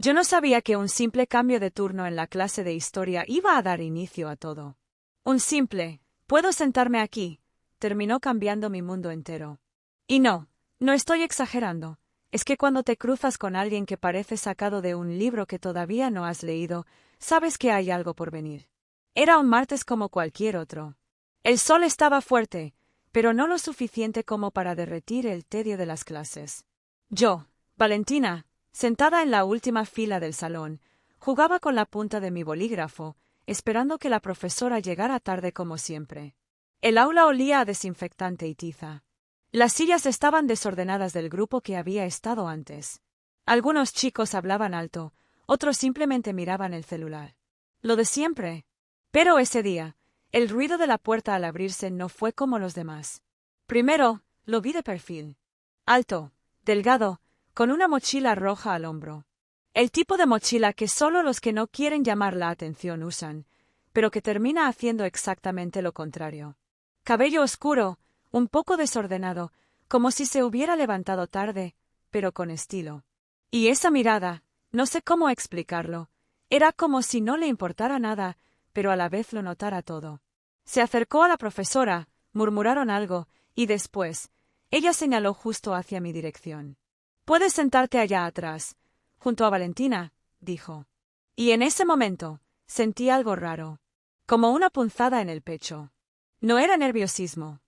Yo no sabía que un simple cambio de turno en la clase de historia iba a dar inicio a todo. Un simple, ¿puedo sentarme aquí?, terminó cambiando mi mundo entero. Y no estoy exagerando. Es que cuando te cruzas con alguien que parece sacado de un libro que todavía no has leído, sabes que hay algo por venir. Era un martes como cualquier otro. El sol estaba fuerte, pero no lo suficiente como para derretir el tedio de las clases. Yo, Valentina, sentada en la última fila del salón, jugaba con la punta de mi bolígrafo, esperando que la profesora llegara tarde como siempre. El aula olía a desinfectante y tiza. Las sillas estaban desordenadas del grupo que había estado antes. Algunos chicos hablaban alto, otros simplemente miraban el celular. Lo de siempre. Pero ese día, el ruido de la puerta al abrirse no fue como los demás. Primero, lo vi de perfil. Alto, delgado, con una mochila roja al hombro. El tipo de mochila que solo los que no quieren llamar la atención usan, pero que termina haciendo exactamente lo contrario. Cabello oscuro, un poco desordenado, como si se hubiera levantado tarde, pero con estilo. Y esa mirada, no sé cómo explicarlo, era como si no le importara nada, pero a la vez lo notara todo. Se acercó a la profesora, murmuraron algo, y después, ella señaló justo hacia mi dirección. «Puedes sentarte allá atrás, junto a Valentina», dijo. Y en ese momento, sentí algo raro, como una punzada en el pecho. No era nerviosismo.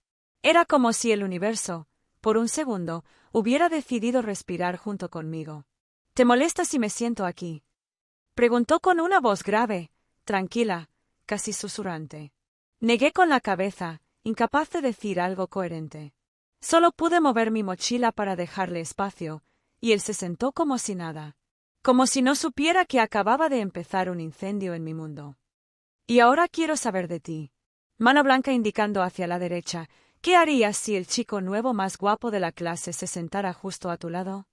Era como si el universo, por un segundo, hubiera decidido respirar junto conmigo. «¿Te molesta si me siento aquí?», preguntó con una voz grave, tranquila, casi susurrante. Negué con la cabeza, incapaz de decir algo coherente. Solo pude mover mi mochila para dejarle espacio, y él se sentó como si nada. Como si no supiera que acababa de empezar un incendio en mi mundo. «Y ahora quiero saber de ti». Mano blanca indicando hacia la derecha. «¿Qué harías si el chico nuevo más guapo de la clase se sentara justo a tu lado?»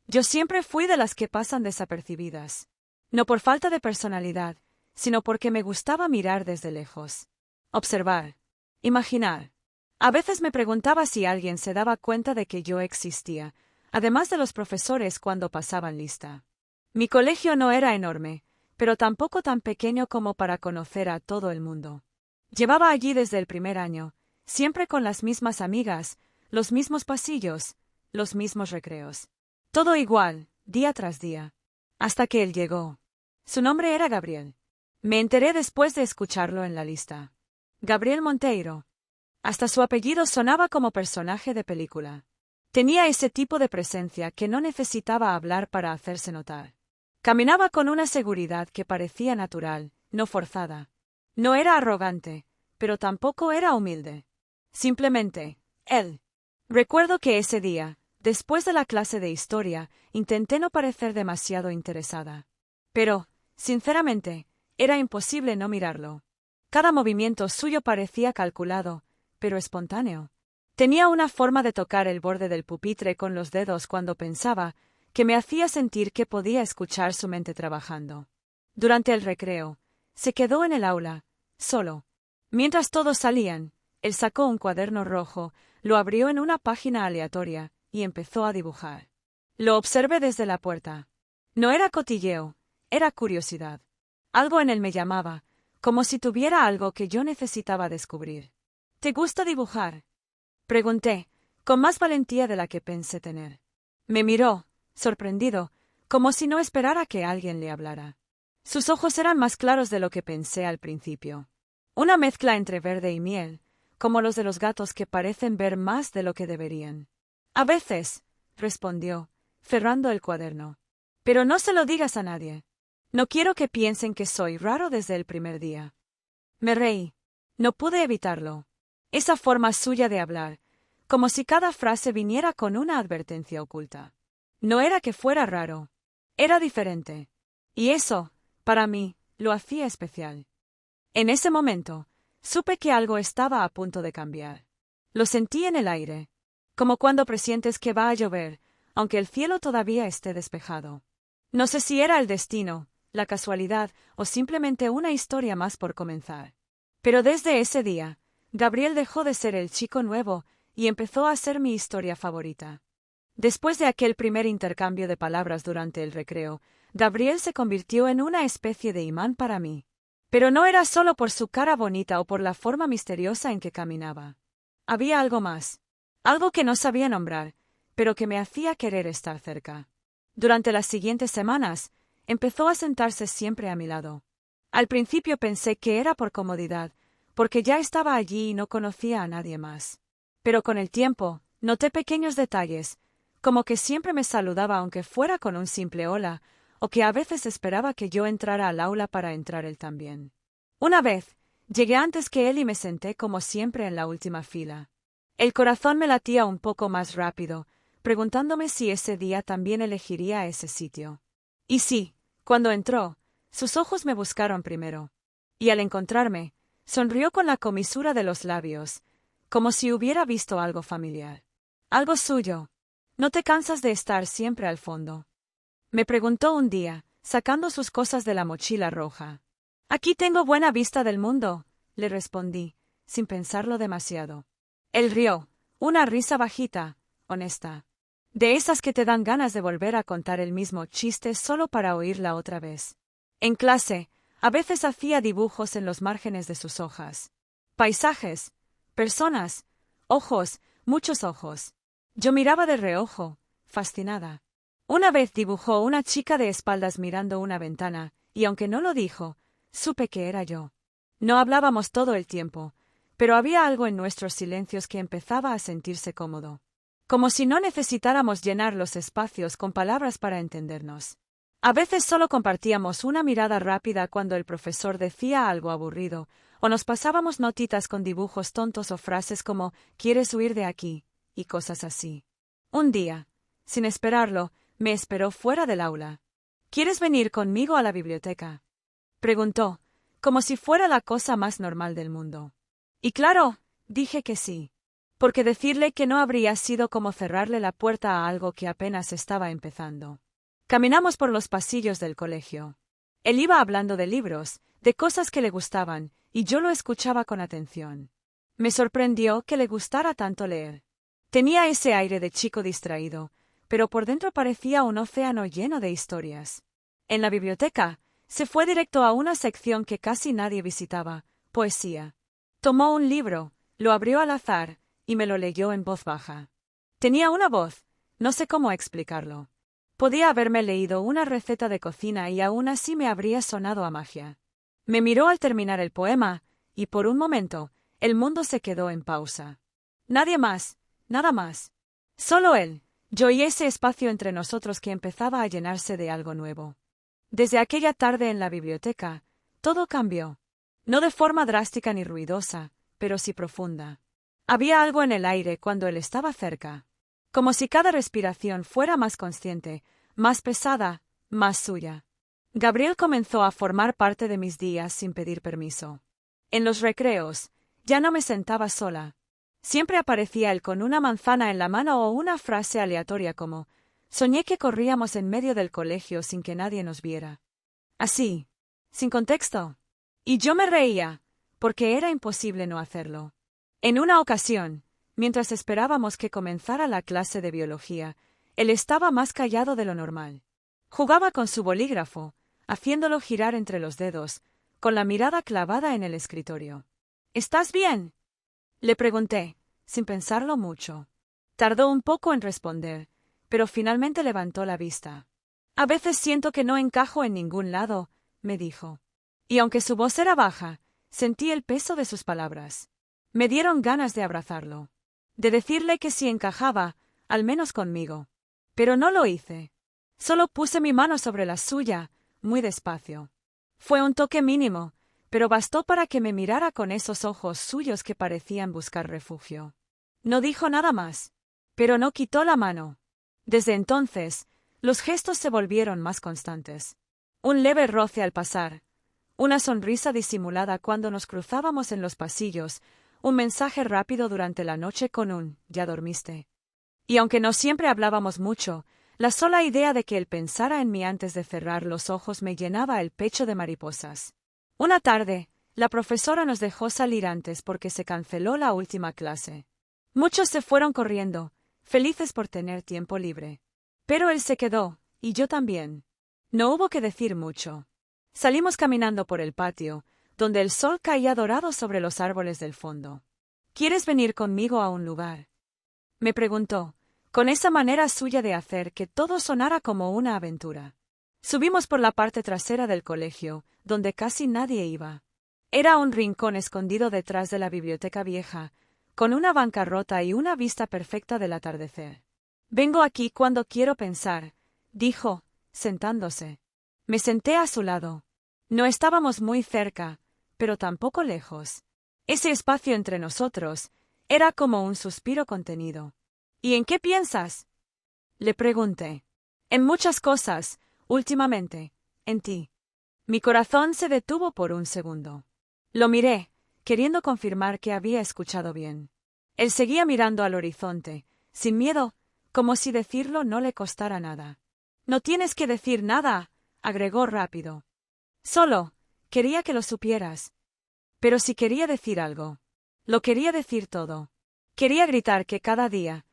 Yo siempre fui de las que pasan desapercibidas. No por falta de personalidad, sino porque me gustaba mirar desde lejos. Observar. Imaginar. A veces me preguntaba si alguien se daba cuenta de que yo existía, además de los profesores cuando pasaban lista. Mi colegio no era enorme, pero tampoco tan pequeño como para conocer a todo el mundo. Llevaba allí desde el primer año, siempre con las mismas amigas, los mismos pasillos, los mismos recreos. Todo igual, día tras día. Hasta que él llegó. Su nombre era Gabriel. Me enteré después de escucharlo en la lista. Gabriel Monteiro. Hasta su apellido sonaba como personaje de película. Tenía ese tipo de presencia que no necesitaba hablar para hacerse notar. Caminaba con una seguridad que parecía natural, no forzada. No era arrogante, pero tampoco era humilde. Simplemente, él. Recuerdo que ese día, después de la clase de historia, intenté no parecer demasiado interesada. Pero, sinceramente, era imposible no mirarlo. Cada movimiento suyo parecía calculado, pero espontáneo. Tenía una forma de tocar el borde del pupitre con los dedos cuando pensaba, que me hacía sentir que podía escuchar su mente trabajando. Durante el recreo, se quedó en el aula, solo. Mientras todos salían, él sacó un cuaderno rojo, lo abrió en una página aleatoria, y empezó a dibujar. Lo observé desde la puerta. No era cotilleo, era curiosidad. Algo en él me llamaba, como si tuviera algo que yo necesitaba descubrir. «¿Te gusta dibujar?», pregunté, con más valentía de la que pensé tener. Me miró, sorprendido, como si no esperara que alguien le hablara. Sus ojos eran más claros de lo que pensé al principio. Una mezcla entre verde y miel, como los de los gatos que parecen ver más de lo que deberían. «A veces», respondió, cerrando el cuaderno. «Pero no se lo digas a nadie. No quiero que piensen que soy raro desde el primer día». Me reí. No pude evitarlo. Esa forma suya de hablar, como si cada frase viniera con una advertencia oculta. No era que fuera raro. Era diferente. Y eso, para mí, lo hacía especial. En ese momento, supe que algo estaba a punto de cambiar. Lo sentí en el aire, como cuando presientes que va a llover, aunque el cielo todavía esté despejado. No sé si era el destino, la casualidad o simplemente una historia más por comenzar. Pero desde ese día, Gabriel dejó de ser el chico nuevo y empezó a ser mi historia favorita. Después de aquel primer intercambio de palabras durante el recreo, Gabriel se convirtió en una especie de imán para mí. Pero no era solo por su cara bonita o por la forma misteriosa en que caminaba. Había algo más. Algo que no sabía nombrar, pero que me hacía querer estar cerca. Durante las siguientes semanas, empezó a sentarse siempre a mi lado. Al principio pensé que era por comodidad, porque ya estaba allí y no conocía a nadie más. Pero con el tiempo, noté pequeños detalles, como que siempre me saludaba aunque fuera con un simple hola, o que a veces esperaba que yo entrara al aula para entrar él también. Una vez, llegué antes que él y me senté como siempre en la última fila. El corazón me latía un poco más rápido, preguntándome si ese día también elegiría ese sitio. Y sí, cuando entró, sus ojos me buscaron primero. Y al encontrarme, sonrió con la comisura de los labios, como si hubiera visto algo familiar. Algo suyo. ¿No te cansas de estar siempre al fondo? Me preguntó un día, sacando sus cosas de la mochila roja. Aquí tengo buena vista del mundo, le respondí, sin pensarlo demasiado. Él rió, una risa bajita, honesta. De esas que te dan ganas de volver a contar el mismo chiste solo para oírla otra vez. En clase, a veces hacía dibujos en los márgenes de sus hojas. Paisajes, personas, ojos, muchos ojos. Yo miraba de reojo, fascinada. Una vez dibujó una chica de espaldas mirando una ventana, y aunque no lo dijo, supe que era yo. No hablábamos todo el tiempo, pero había algo en nuestros silencios que empezaba a sentirse cómodo. Como si no necesitáramos llenar los espacios con palabras para entendernos. A veces solo compartíamos una mirada rápida cuando el profesor decía algo aburrido, o nos pasábamos notitas con dibujos tontos o frases como «¿Quieres huir de aquí?» y cosas así. Un día, sin esperarlo, me esperó fuera del aula. «¿Quieres venir conmigo a la biblioteca?», preguntó, como si fuera la cosa más normal del mundo. Y claro, dije que sí. Porque decirle que no habría sido como cerrarle la puerta a algo que apenas estaba empezando. Caminamos por los pasillos del colegio. Él iba hablando de libros, de cosas que le gustaban, y yo lo escuchaba con atención. Me sorprendió que le gustara tanto leer. Tenía ese aire de chico distraído, pero por dentro parecía un océano lleno de historias. En la biblioteca, se fue directo a una sección que casi nadie visitaba, poesía. Tomó un libro, lo abrió al azar, y me lo leyó en voz baja. Tenía una voz, no sé cómo explicarlo. Podía haberme leído una receta de cocina y aún así me habría sonado a magia. Me miró al terminar el poema, y por un momento, el mundo se quedó en pausa. Nadie más, nada más. Solo él, yo y ese espacio entre nosotros que empezaba a llenarse de algo nuevo. Desde aquella tarde en la biblioteca, todo cambió. No de forma drástica ni ruidosa, pero sí profunda. Había algo en el aire cuando él estaba cerca. Como si cada respiración fuera más consciente, más pesada, más suya. Gabriel comenzó a formar parte de mis días sin pedir permiso. En los recreos, ya no me sentaba sola. Siempre aparecía él con una manzana en la mano o una frase aleatoria como «Soñé que corríamos en medio del colegio sin que nadie nos viera». Así, sin contexto. Y yo me reía, porque era imposible no hacerlo. En una ocasión, mientras esperábamos que comenzara la clase de biología, él estaba más callado de lo normal. Jugaba con su bolígrafo, haciéndolo girar entre los dedos, con la mirada clavada en el escritorio. «¿Estás bien?», le pregunté, sin pensarlo mucho. Tardó un poco en responder, pero finalmente levantó la vista. «A veces siento que no encajo en ningún lado», me dijo. Y aunque su voz era baja, sentí el peso de sus palabras. Me dieron ganas de abrazarlo. De decirle que sí encajaba, al menos conmigo. Pero no lo hice. Solo puse mi mano sobre la suya, muy despacio. Fue un toque mínimo, pero bastó para que me mirara con esos ojos suyos que parecían buscar refugio. No dijo nada más, pero no quitó la mano. Desde entonces, los gestos se volvieron más constantes. Un leve roce al pasar, una sonrisa disimulada cuando nos cruzábamos en los pasillos, un mensaje rápido durante la noche con un «¿Ya dormiste?». Y aunque no siempre hablábamos mucho, la sola idea de que él pensara en mí antes de cerrar los ojos me llenaba el pecho de mariposas. Una tarde, la profesora nos dejó salir antes porque se canceló la última clase. Muchos se fueron corriendo, felices por tener tiempo libre. Pero él se quedó, y yo también. No hubo que decir mucho. Salimos caminando por el patio, donde el sol caía dorado sobre los árboles del fondo. ¿Quieres venir conmigo a un lugar?, me preguntó, con esa manera suya de hacer que todo sonara como una aventura. Subimos por la parte trasera del colegio, donde casi nadie iba. Era un rincón escondido detrás de la biblioteca vieja, con una banca rota y una vista perfecta del atardecer. Vengo aquí cuando quiero pensar, dijo, sentándose. Me senté a su lado. No estábamos muy cerca, pero tampoco lejos. Ese espacio entre nosotros era como un suspiro contenido. ¿Y en qué piensas?, le pregunté. En muchas cosas, últimamente, en ti. Mi corazón se detuvo por un segundo. Lo miré, queriendo confirmar que había escuchado bien. Él seguía mirando al horizonte, sin miedo, como si decirlo no le costara nada. No tienes que decir nada, agregó rápido. Solo, quería que lo supieras. Pero si quería decir algo, lo quería decir todo. Quería gritar que cada día,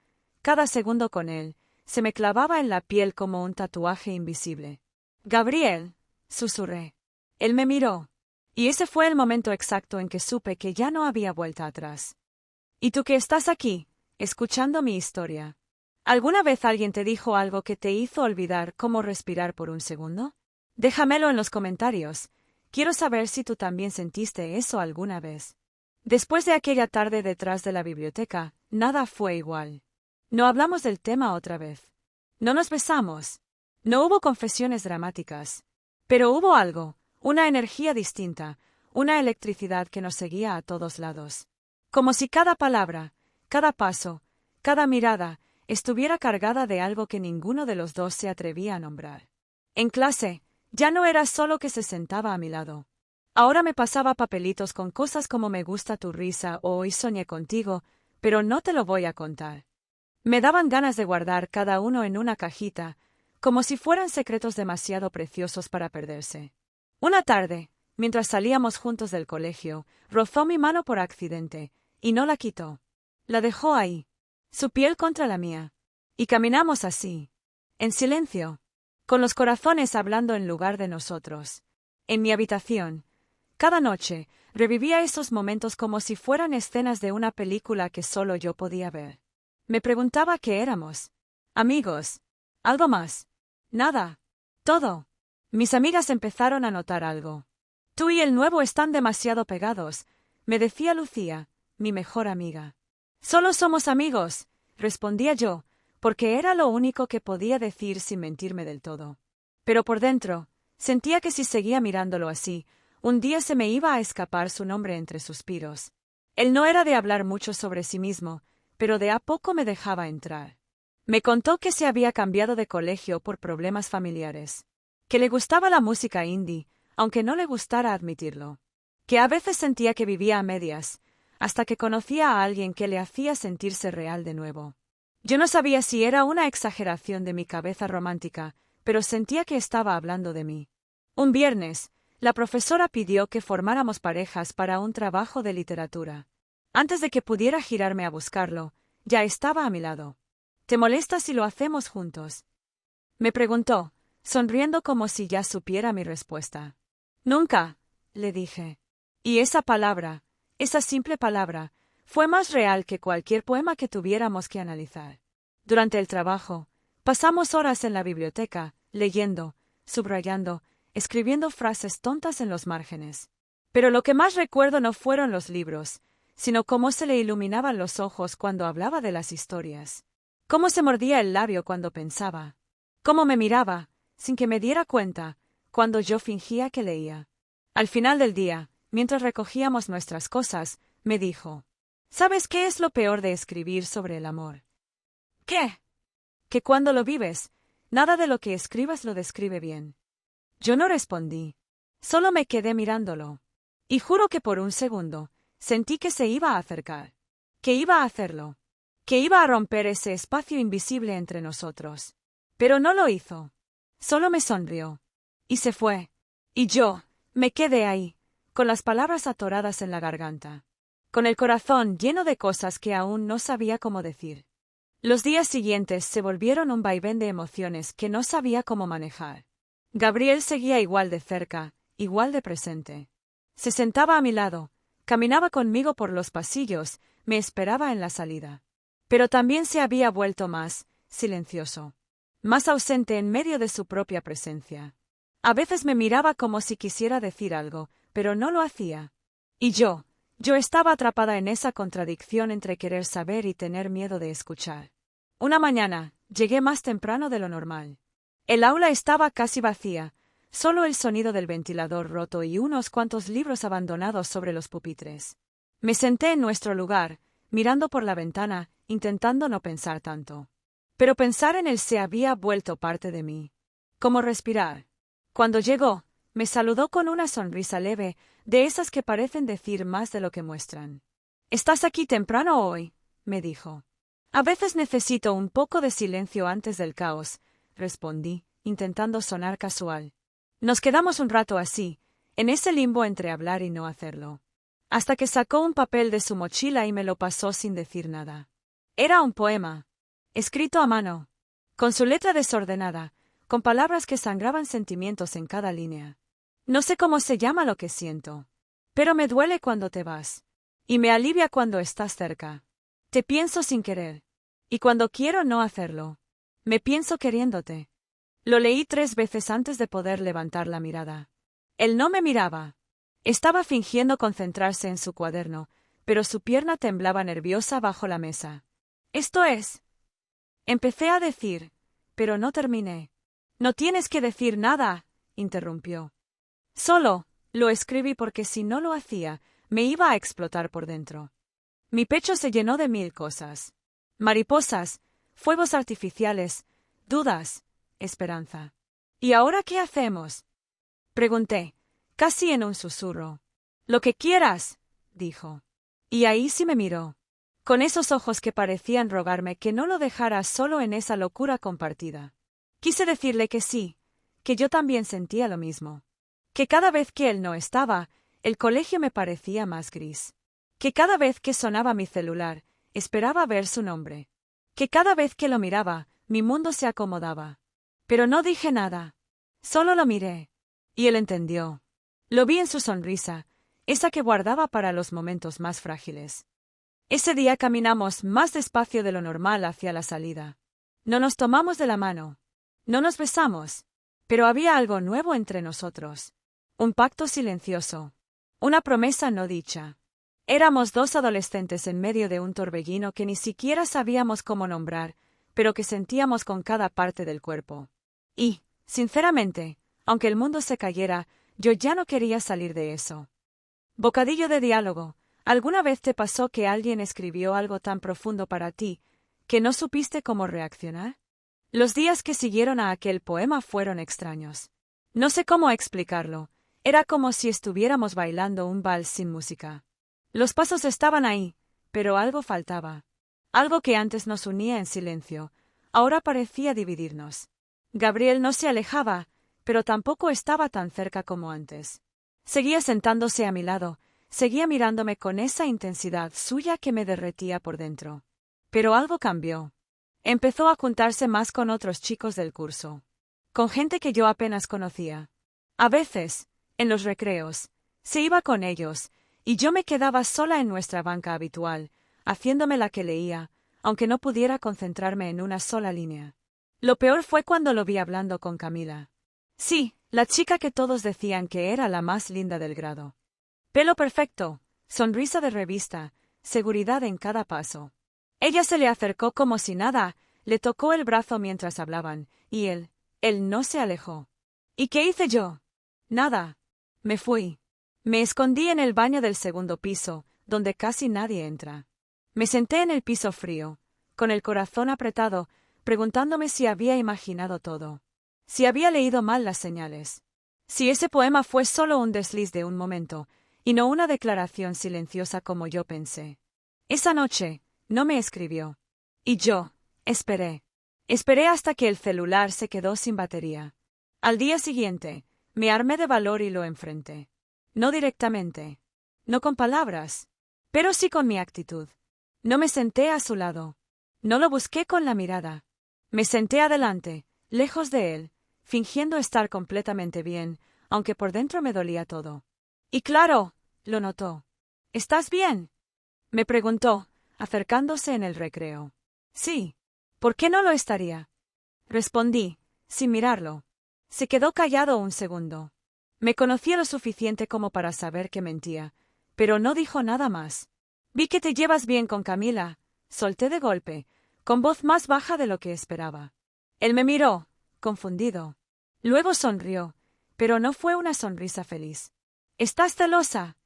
cada segundo con él, se me clavaba en la piel como un tatuaje invisible. Gabriel, susurré. Él me miró. Y ese fue el momento exacto en que supe que ya no había vuelta atrás. ¿Y tú que estás aquí, escuchando mi historia? ¿Alguna vez alguien te dijo algo que te hizo olvidar cómo respirar por un segundo? Déjamelo en los comentarios. Quiero saber si tú también sentiste eso alguna vez. Después de aquella tarde detrás de la biblioteca, nada fue igual. No hablamos del tema otra vez. No nos besamos. No hubo confesiones dramáticas. Pero hubo algo, una energía distinta, una electricidad que nos seguía a todos lados. Como si cada palabra, cada paso, cada mirada, estuviera cargada de algo que ninguno de los dos se atrevía a nombrar. En clase, ya no era solo que se sentaba a mi lado. Ahora me pasaba papelitos con cosas como me gusta tu risa o hoy soñé contigo, pero no te lo voy a contar. Me daban ganas de guardar cada uno en una cajita, como si fueran secretos demasiado preciosos para perderse. Una tarde, mientras salíamos juntos del colegio, rozó mi mano por accidente, y no la quitó. La dejó ahí, su piel contra la mía. Y caminamos así, en silencio, con los corazones hablando en lugar de nosotros. En mi habitación, cada noche, revivía esos momentos como si fueran escenas de una película que solo yo podía ver. Me preguntaba qué éramos. Amigos. ¿Algo más? Nada. Todo. Mis amigas empezaron a notar algo. Tú y el nuevo están demasiado pegados, me decía Lucía, mi mejor amiga. Solo somos amigos, respondía yo, porque era lo único que podía decir sin mentirme del todo. Pero por dentro, sentía que si seguía mirándolo así, un día se me iba a escapar su nombre entre suspiros. Él no era de hablar mucho sobre sí mismo, pero de a poco me dejaba entrar. Me contó que se había cambiado de colegio por problemas familiares, que le gustaba la música indie, aunque no le gustara admitirlo, que a veces sentía que vivía a medias, hasta que conocía a alguien que le hacía sentirse real de nuevo. Yo no sabía si era una exageración de mi cabeza romántica, pero sentía que estaba hablando de mí. Un viernes, la profesora pidió que formáramos parejas para un trabajo de literatura. Antes de que pudiera girarme a buscarlo, ya estaba a mi lado. ¿Te molesta si lo hacemos juntos?, me preguntó, sonriendo como si ya supiera mi respuesta. Nunca, le dije. Y esa palabra, esa simple palabra, fue más real que cualquier poema que tuviéramos que analizar. Durante el trabajo, pasamos horas en la biblioteca, leyendo, subrayando, escribiendo frases tontas en los márgenes. Pero lo que más recuerdo no fueron los libros, sino cómo se le iluminaban los ojos cuando hablaba de las historias. Cómo se mordía el labio cuando pensaba. Cómo me miraba, sin que me diera cuenta, cuando yo fingía que leía. Al final del día, mientras recogíamos nuestras cosas, me dijo: ¿Sabes qué es lo peor de escribir sobre el amor? ¿Qué? Que cuando lo vives, nada de lo que escribas lo describe bien. Yo no respondí. Solo me quedé mirándolo. Y juro que por un segundo, sentí que se iba a acercar. Que iba a hacerlo. Que iba a romper ese espacio invisible entre nosotros. Pero no lo hizo. Solo me sonrió. Y se fue. Y yo, me quedé ahí, con las palabras atoradas en la garganta. Con el corazón lleno de cosas que aún no sabía cómo decir. Los días siguientes se volvieron un vaivén de emociones que no sabía cómo manejar. Gabriel seguía igual de cerca, igual de presente. Se sentaba a mi lado, caminaba conmigo por los pasillos, me esperaba en la salida. Pero también se había vuelto más silencioso, más ausente en medio de su propia presencia. A veces me miraba como si quisiera decir algo, pero no lo hacía. Y yo estaba atrapada en esa contradicción entre querer saber y tener miedo de escuchar. Una mañana, llegué más temprano de lo normal. El aula estaba casi vacía, solo el sonido del ventilador roto y unos cuantos libros abandonados sobre los pupitres. Me senté en nuestro lugar, mirando por la ventana, intentando no pensar tanto. Pero pensar en él se había vuelto parte de mí. Como respirar. Cuando llegó, me saludó con una sonrisa leve, de esas que parecen decir más de lo que muestran. «¿Estás aquí temprano hoy?», me dijo. «A veces necesito un poco de silencio antes del caos», respondí, intentando sonar casual. Nos quedamos un rato así, en ese limbo entre hablar y no hacerlo. Hasta que sacó un papel de su mochila y me lo pasó sin decir nada. Era un poema, escrito a mano, con su letra desordenada, con palabras que sangraban sentimientos en cada línea. No sé cómo se llama lo que siento, pero me duele cuando te vas, y me alivia cuando estás cerca. Te pienso sin querer, y cuando quiero no hacerlo, me pienso queriéndote. Lo leí 3 veces antes de poder levantar la mirada. Él no me miraba. Estaba fingiendo concentrarse en su cuaderno, pero su pierna temblaba nerviosa bajo la mesa. «Esto es». Empecé a decir, pero no terminé. «No tienes que decir nada», interrumpió. «Solo lo escribí porque si no lo hacía, me iba a explotar por dentro». Mi pecho se llenó de 1000 cosas. Mariposas, fuegos artificiales, dudas, esperanza. «¿Y ahora qué hacemos?», pregunté, casi en un susurro. «Lo que quieras», dijo. Y ahí sí me miró, con esos ojos que parecían rogarme que no lo dejara solo en esa locura compartida. Quise decirle que sí, que yo también sentía lo mismo. Que cada vez que él no estaba, el colegio me parecía más gris. Que cada vez que sonaba mi celular, esperaba ver su nombre. Que cada vez que lo miraba, mi mundo se acomodaba. Pero no dije nada. Solo lo miré. Y él entendió. Lo vi en su sonrisa, esa que guardaba para los momentos más frágiles. Ese día caminamos más despacio de lo normal hacia la salida. No nos tomamos de la mano. No nos besamos. Pero había algo nuevo entre nosotros. Un pacto silencioso. Una promesa no dicha. Éramos 2 adolescentes en medio de un torbellino que ni siquiera sabíamos cómo nombrar, pero que sentíamos con cada parte del cuerpo. Y, sinceramente, aunque el mundo se cayera, yo ya no quería salir de eso. Bocadillo de diálogo. ¿Alguna vez te pasó que alguien escribió algo tan profundo para ti, que no supiste cómo reaccionar? Los días que siguieron a aquel poema fueron extraños. No sé cómo explicarlo. Era como si estuviéramos bailando un vals sin música. Los pasos estaban ahí, pero algo faltaba. Algo que antes nos unía en silencio, ahora parecía dividirnos. Gabriel no se alejaba, pero tampoco estaba tan cerca como antes. Seguía sentándose a mi lado, seguía mirándome con esa intensidad suya que me derretía por dentro. Pero algo cambió. Empezó a juntarse más con otros chicos del curso. Con gente que yo apenas conocía. A veces, en los recreos, se iba con ellos, y yo me quedaba sola en nuestra banca habitual, haciéndome la que leía, aunque no pudiera concentrarme en una sola línea. Lo peor fue cuando lo vi hablando con Camila. Sí, la chica que todos decían que era la más linda del grado. Pelo perfecto, sonrisa de revista, seguridad en cada paso. Ella se le acercó como si nada, le tocó el brazo mientras hablaban, y él no se alejó. ¿Y qué hice yo? Nada. Me fui. Me escondí en el baño del 2º piso, donde casi nadie entra. Me senté en el piso frío, con el corazón apretado, preguntándome si había imaginado todo. Si había leído mal las señales. Si ese poema fue solo un desliz de un momento, y no una declaración silenciosa como yo pensé. Esa noche, no me escribió. Y yo, esperé. Esperé hasta que el celular se quedó sin batería. Al día siguiente, me armé de valor y lo enfrenté. No directamente. No con palabras. Pero sí con mi actitud. No me senté a su lado. No lo busqué con la mirada. Me senté adelante, lejos de él, fingiendo estar completamente bien, aunque por dentro me dolía todo. Y claro, lo notó. ¿Estás bien?, me preguntó, acercándose en el recreo. Sí. ¿Por qué no lo estaría?, respondí, sin mirarlo. Se quedó callado un segundo. Me conocía lo suficiente como para saber que mentía, pero no dijo nada más. Vi que te llevas bien con Camila, solté de golpe, con voz más baja de lo que esperaba. Él me miró, confundido. Luego sonrió, pero no fue una sonrisa feliz. ¿Estás celosa?,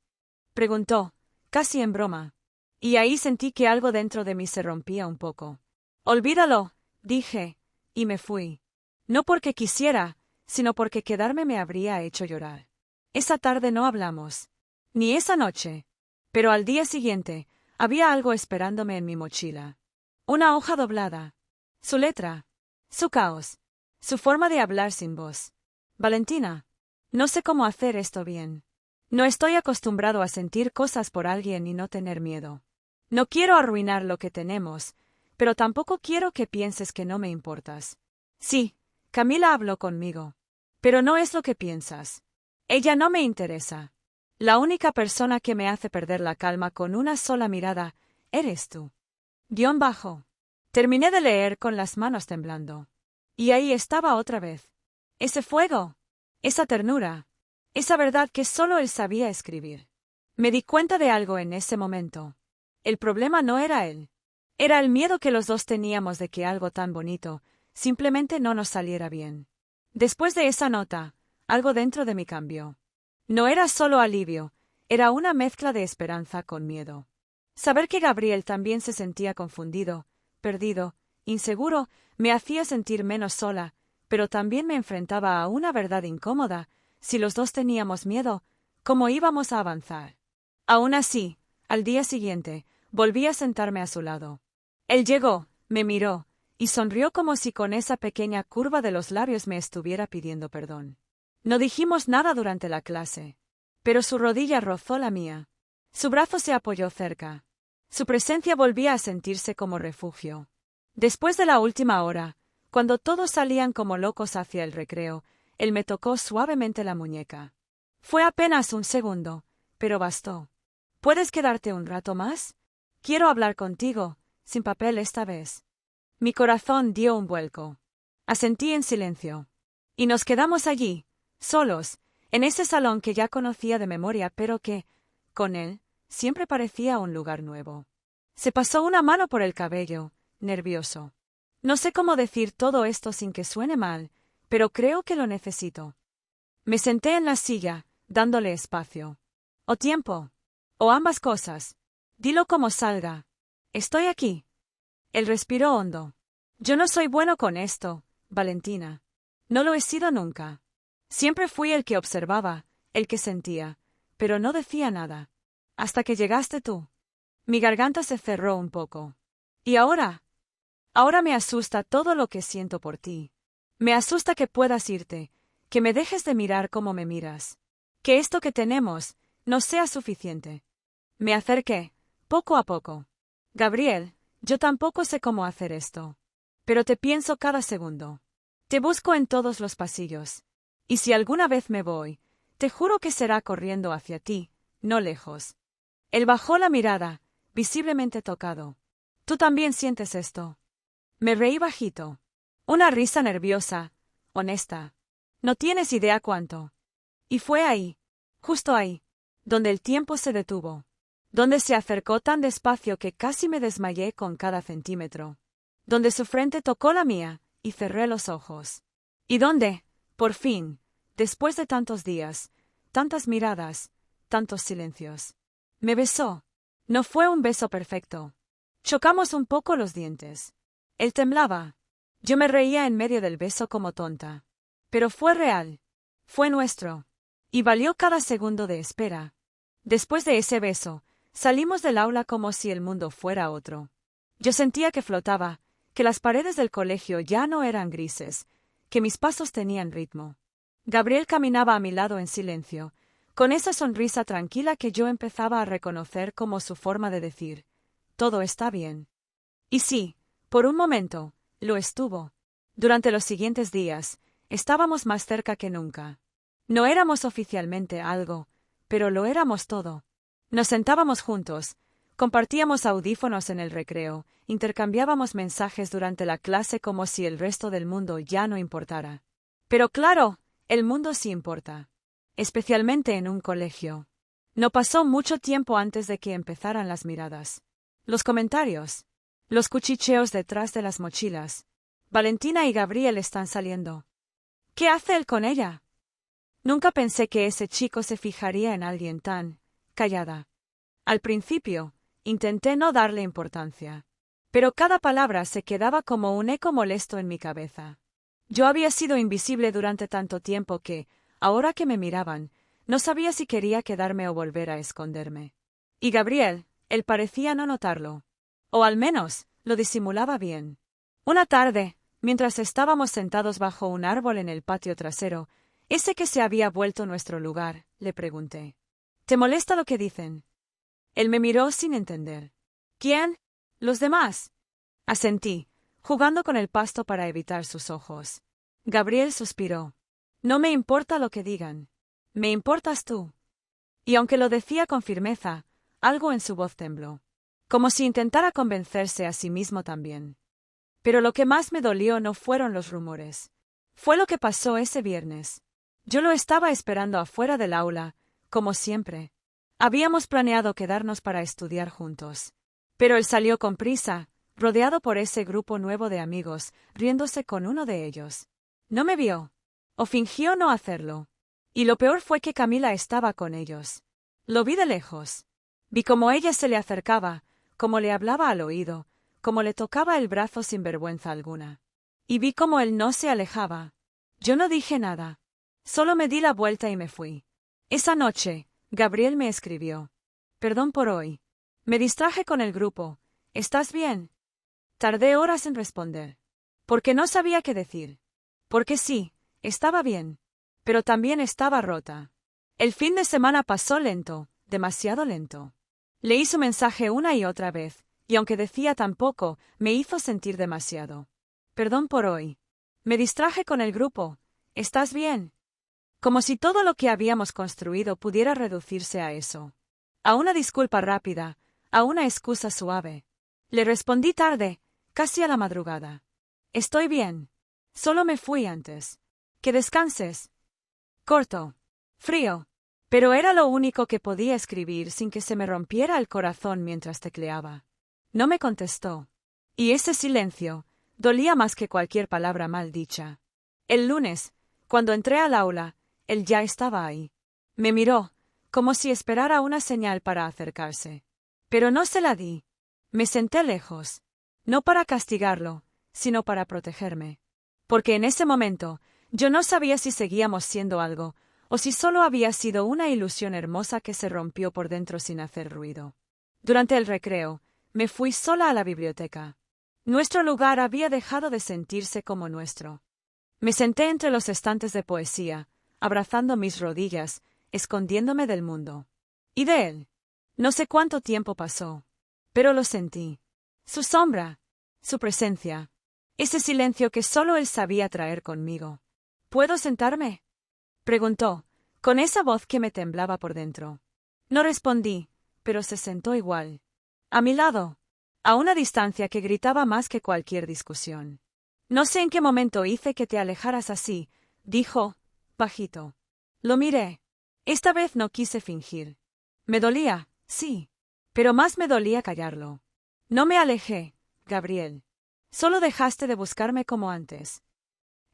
preguntó, casi en broma. Y ahí sentí que algo dentro de mí se rompía un poco. Olvídalo, dije, y me fui. No porque quisiera, sino porque quedarme me habría hecho llorar. Esa tarde no hablamos. Ni esa noche. Pero al día siguiente, había algo esperándome en mi mochila. Una hoja doblada. Su letra. Su caos. Su forma de hablar sin voz. Valentina. No sé cómo hacer esto bien. No estoy acostumbrado a sentir cosas por alguien y no tener miedo. No quiero arruinar lo que tenemos, pero tampoco quiero que pienses que no me importas. Sí, Camila habló conmigo. Pero no es lo que piensas. Ella no me interesa. La única persona que me hace perder la calma con una sola mirada, eres tú. _. Terminé de leer con las manos temblando. Y ahí estaba otra vez. Ese fuego. Esa ternura. Esa verdad que solo él sabía escribir. Me di cuenta de algo en ese momento. El problema no era él. Era el miedo que los dos teníamos de que algo tan bonito simplemente no nos saliera bien. Después de esa nota, algo dentro de mí cambió. No era solo alivio, era una mezcla de esperanza con miedo. Saber que Gabriel también se sentía confundido, perdido, inseguro, me hacía sentir menos sola, pero también me enfrentaba a una verdad incómoda. Si los dos teníamos miedo, ¿cómo íbamos a avanzar? Aún así, al día siguiente, volví a sentarme a su lado. Él llegó, me miró, y sonrió como si con esa pequeña curva de los labios me estuviera pidiendo perdón. No dijimos nada durante la clase, pero su rodilla rozó la mía. Su brazo se apoyó cerca. Su presencia volvía a sentirse como refugio. Después de la última hora, cuando todos salían como locos hacia el recreo, él me tocó suavemente la muñeca. Fue apenas un segundo, pero bastó. ¿Puedes quedarte un rato más? Quiero hablar contigo, sin papel esta vez. Mi corazón dio un vuelco. Asentí en silencio. Y nos quedamos allí, solos, en ese salón que ya conocía de memoria, pero que, con él, siempre parecía un lugar nuevo. Se pasó una mano por el cabello, nervioso. No sé cómo decir todo esto sin que suene mal, pero creo que lo necesito. Me senté en la silla, dándole espacio. O tiempo. O ambas cosas. Dilo como salga. Estoy aquí. Él respiró hondo. Yo no soy bueno con esto, Valentina. No lo he sido nunca. Siempre fui el que observaba, el que sentía, pero no decía nada. Hasta que llegaste tú. Mi garganta se cerró un poco. ¿Y ahora? Ahora me asusta todo lo que siento por ti. Me asusta que puedas irte, que me dejes de mirar como me miras. Que esto que tenemos no sea suficiente. Me acerqué, poco a poco. Gabriel, yo tampoco sé cómo hacer esto. Pero te pienso cada segundo. Te busco en todos los pasillos. Y si alguna vez me voy, te juro que será corriendo hacia ti, no lejos. Él bajó la mirada, visiblemente tocado. ¿Tú también sientes esto? Me reí bajito. Una risa nerviosa, honesta. No tienes idea cuánto. Y fue ahí, justo ahí, donde el tiempo se detuvo. Donde se acercó tan despacio que casi me desmayé con cada centímetro. Donde su frente tocó la mía, y cerré los ojos. Y donde, por fin, después de tantos días, tantas miradas, tantos silencios, me besó. No fue un beso perfecto. Chocamos un poco los dientes. Él temblaba. Yo me reía en medio del beso como tonta. Pero fue real. Fue nuestro. Y valió cada segundo de espera. Después de ese beso, salimos del aula como si el mundo fuera otro. Yo sentía que flotaba, que las paredes del colegio ya no eran grises, que mis pasos tenían ritmo. Gabriel caminaba a mi lado en silencio, con esa sonrisa tranquila que yo empezaba a reconocer como su forma de decir: todo está bien. Y sí, Por un momento, lo estuvo. Durante los siguientes días, estábamos más cerca que nunca. No éramos oficialmente algo, pero lo éramos todo. Nos sentábamos juntos, compartíamos audífonos en el recreo, intercambiábamos mensajes durante la clase como si el resto del mundo ya no importara. Pero claro, el mundo sí importa. Especialmente en un colegio. No pasó mucho tiempo antes de que empezaran las miradas. Los comentarios. Los cuchicheos detrás de las mochilas. Valentina y Gabriel están saliendo. ¿Qué hace él con ella? Nunca pensé que ese chico se fijaría en alguien tan callada. Al principio, intenté no darle importancia. Pero cada palabra se quedaba como un eco molesto en mi cabeza. Yo había sido invisible durante tanto tiempo que, ahora que me miraban, no sabía si quería quedarme o volver a esconderme. Y Gabriel, él parecía no notarlo. O al menos, lo disimulaba bien. Una tarde, mientras estábamos sentados bajo un árbol en el patio trasero, ese que se había vuelto nuestro lugar, le pregunté. ¿Te molesta lo que dicen? Él me miró sin entender. ¿Quién? ¿Los demás? Asentí, jugando con el pasto para evitar sus ojos. Gabriel suspiró. No me importa lo que digan. Me importas tú. Y aunque lo decía con firmeza, algo en su voz tembló. Como si intentara convencerse a sí mismo también. Pero lo que más me dolió no fueron los rumores. Fue lo que pasó ese viernes. Yo lo estaba esperando afuera del aula, como siempre. Habíamos planeado quedarnos para estudiar juntos. Pero él salió con prisa, rodeado por ese grupo nuevo de amigos, riéndose con uno de ellos. No me vio. O fingió no hacerlo. Y lo peor fue que Camila estaba con ellos. Lo vi de lejos. Vi cómo ella se le acercaba, cómo le hablaba al oído, cómo le tocaba el brazo sin vergüenza alguna. Y vi cómo él no se alejaba. Yo no dije nada. Solo me di la vuelta y me fui. Esa noche, Gabriel me escribió. Perdón por hoy. Me distraje con el grupo. ¿Estás bien? Tardé horas en responder. Porque no sabía qué decir. Porque sí, estaba bien. Pero también estaba rota. El fin de semana pasó lento, demasiado lento. Leí su mensaje una y otra vez, y aunque decía tan poco, me hizo sentir demasiado. Perdón por hoy. Me distraje con el grupo. ¿Estás bien? Como si todo lo que habíamos construido pudiera reducirse a eso. A una disculpa rápida, a una excusa suave. Le respondí tarde, casi a la madrugada. Estoy bien. Solo me fui antes. Que descanses. Corto. Frío. Pero era lo único que podía escribir sin que se me rompiera el corazón mientras tecleaba. No me contestó. Y ese silencio dolía más que cualquier palabra mal dicha. El lunes, cuando entré al aula, él ya estaba ahí. Me miró, como si esperara una señal para acercarse. Pero no se la di. Me senté lejos. No para castigarlo, sino para protegerme. Porque en ese momento, yo no sabía si seguíamos siendo algo, o si solo había sido una ilusión hermosa que se rompió por dentro sin hacer ruido. Durante el recreo, me fui sola a la biblioteca. Nuestro lugar había dejado de sentirse como nuestro. Me senté entre los estantes de poesía, abrazando mis rodillas, escondiéndome del mundo. Y de él. No sé cuánto tiempo pasó. Pero lo sentí. Su sombra. Su presencia. Ese silencio que solo él sabía traer conmigo. ¿Puedo sentarme? Preguntó, con esa voz que me temblaba por dentro. No respondí, pero se sentó igual. A mi lado. A una distancia que gritaba más que cualquier discusión. No sé en qué momento hice que te alejaras así, dijo, bajito. Lo miré. Esta vez no quise fingir. Me dolía, sí. Pero más me dolía callarlo. No me alejé, Gabriel. Solo dejaste de buscarme como antes.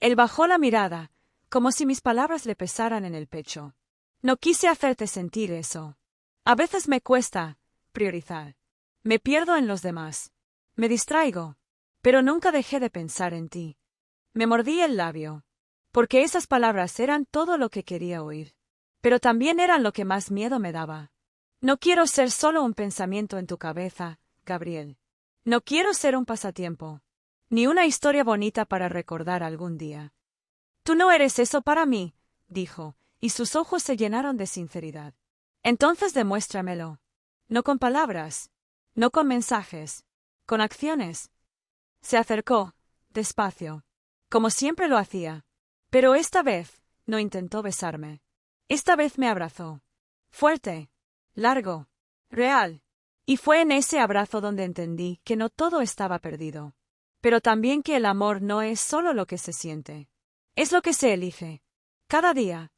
Él bajó la mirada, como si mis palabras le pesaran en el pecho. No quise hacerte sentir eso. A veces me cuesta priorizar. Me pierdo en los demás. Me distraigo. Pero nunca dejé de pensar en ti. Me mordí el labio. Porque esas palabras eran todo lo que quería oír. Pero también eran lo que más miedo me daba. No quiero ser solo un pensamiento en tu cabeza, Gabriel. No quiero ser un pasatiempo. Ni una historia bonita para recordar algún día. Tú no eres eso para mí, dijo, y sus ojos se llenaron de sinceridad. Entonces demuéstramelo. No con palabras. No con mensajes. Con acciones. Se acercó, despacio, como siempre lo hacía. Pero esta vez, no intentó besarme. Esta vez me abrazó. Fuerte, largo, real. Y fue en ese abrazo donde entendí que no todo estaba perdido. Pero también que el amor no es solo lo que se siente. Es lo que se elige. Cada día.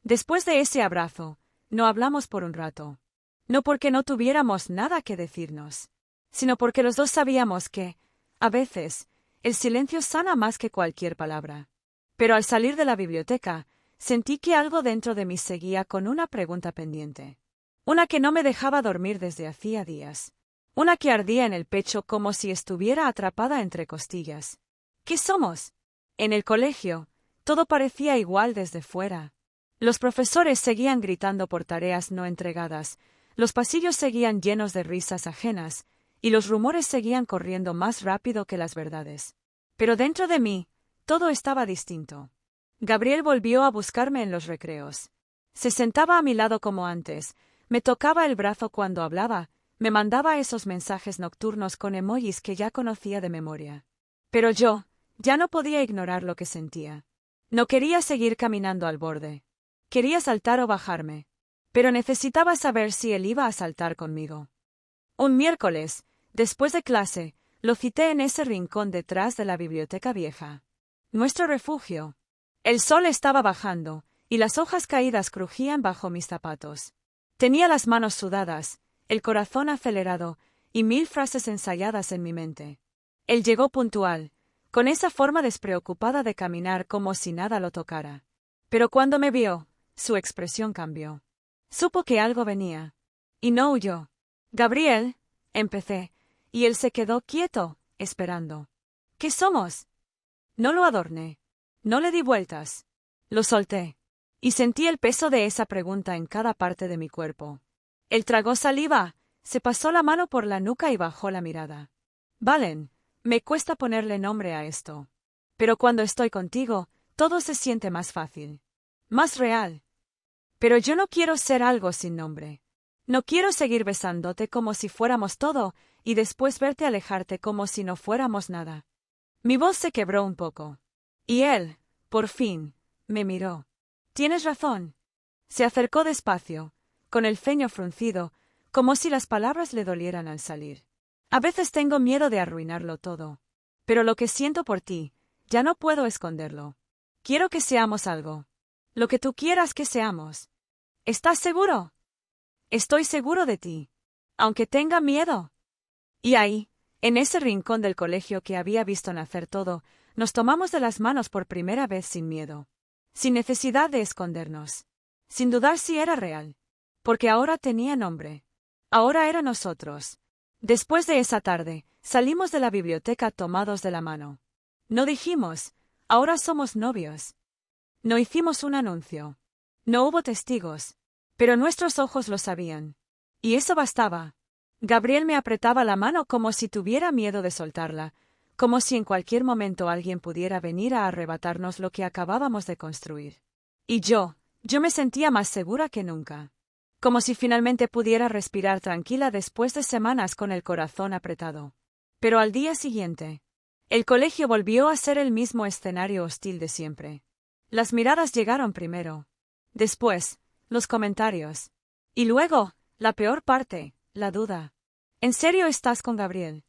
Después de ese abrazo, no hablamos por un rato. No porque no tuviéramos nada que decirnos, sino porque los dos sabíamos que, a veces, el silencio sana más que cualquier palabra. Pero al salir de la biblioteca, sentí que algo dentro de mí seguía con una pregunta pendiente. Una que no me dejaba dormir desde hacía días. Una que ardía en el pecho como si estuviera atrapada entre costillas. ¿Qué somos? En el colegio, todo parecía igual desde fuera. Los profesores seguían gritando por tareas no entregadas, los pasillos seguían llenos de risas ajenas, y los rumores seguían corriendo más rápido que las verdades. Pero dentro de mí, todo estaba distinto. Gabriel volvió a buscarme en los recreos. Se sentaba a mi lado como antes, me tocaba el brazo cuando hablaba, me mandaba esos mensajes nocturnos con emojis que ya conocía de memoria. Pero yo, ya no podía ignorar lo que sentía. No quería seguir caminando al borde. Quería saltar o bajarme. Pero necesitaba saber si él iba a saltar conmigo. Un miércoles, después de clase, lo cité en ese rincón detrás de la biblioteca vieja. Nuestro refugio. El sol estaba bajando, y las hojas caídas crujían bajo mis zapatos. Tenía las manos sudadas, el corazón acelerado, y 1000 frases ensayadas en mi mente. Él llegó puntual, con esa forma despreocupada de caminar como si nada lo tocara. Pero cuando me vio, su expresión cambió. Supo que algo venía. Y no huyó. Gabriel, empecé, y él se quedó quieto, esperando. ¿Qué somos? No lo adorné. No le di vueltas. Lo solté. Y sentí el peso de esa pregunta en cada parte de mi cuerpo. Él tragó saliva, se pasó la mano por la nuca y bajó la mirada. Valen, me cuesta ponerle nombre a esto. Pero cuando estoy contigo, todo se siente más fácil. Más real. Pero yo no quiero ser algo sin nombre. No quiero seguir besándote como si fuéramos todo, y después verte alejarte como si no fuéramos nada. Mi voz se quebró un poco. Y él, por fin, me miró. Tienes razón. Se acercó despacio, con el ceño fruncido, como si las palabras le dolieran al salir. A veces tengo miedo de arruinarlo todo. Pero lo que siento por ti, ya no puedo esconderlo. Quiero que seamos algo. Lo que tú quieras que seamos. ¿Estás seguro? Estoy seguro de ti. Aunque tenga miedo. Y ahí, en ese rincón del colegio que había visto nacer todo, nos tomamos de las manos por primera vez sin miedo. Sin necesidad de escondernos. Sin dudar si era real. Porque ahora tenía nombre. Ahora era nosotros. Después de esa tarde, salimos de la biblioteca tomados de la mano. No dijimos, ahora somos novios. No hicimos un anuncio. No hubo testigos. Pero nuestros ojos lo sabían. Y eso bastaba. Gabriel me apretaba la mano como si tuviera miedo de soltarla, como si en cualquier momento alguien pudiera venir a arrebatarnos lo que acabábamos de construir. Y yo me sentía más segura que nunca. Como si finalmente pudiera respirar tranquila después de semanas con el corazón apretado. Pero al día siguiente, el colegio volvió a ser el mismo escenario hostil de siempre. Las miradas llegaron primero. Después, los comentarios. Y luego, la peor parte, la duda. ¿En serio estás con Gabriel?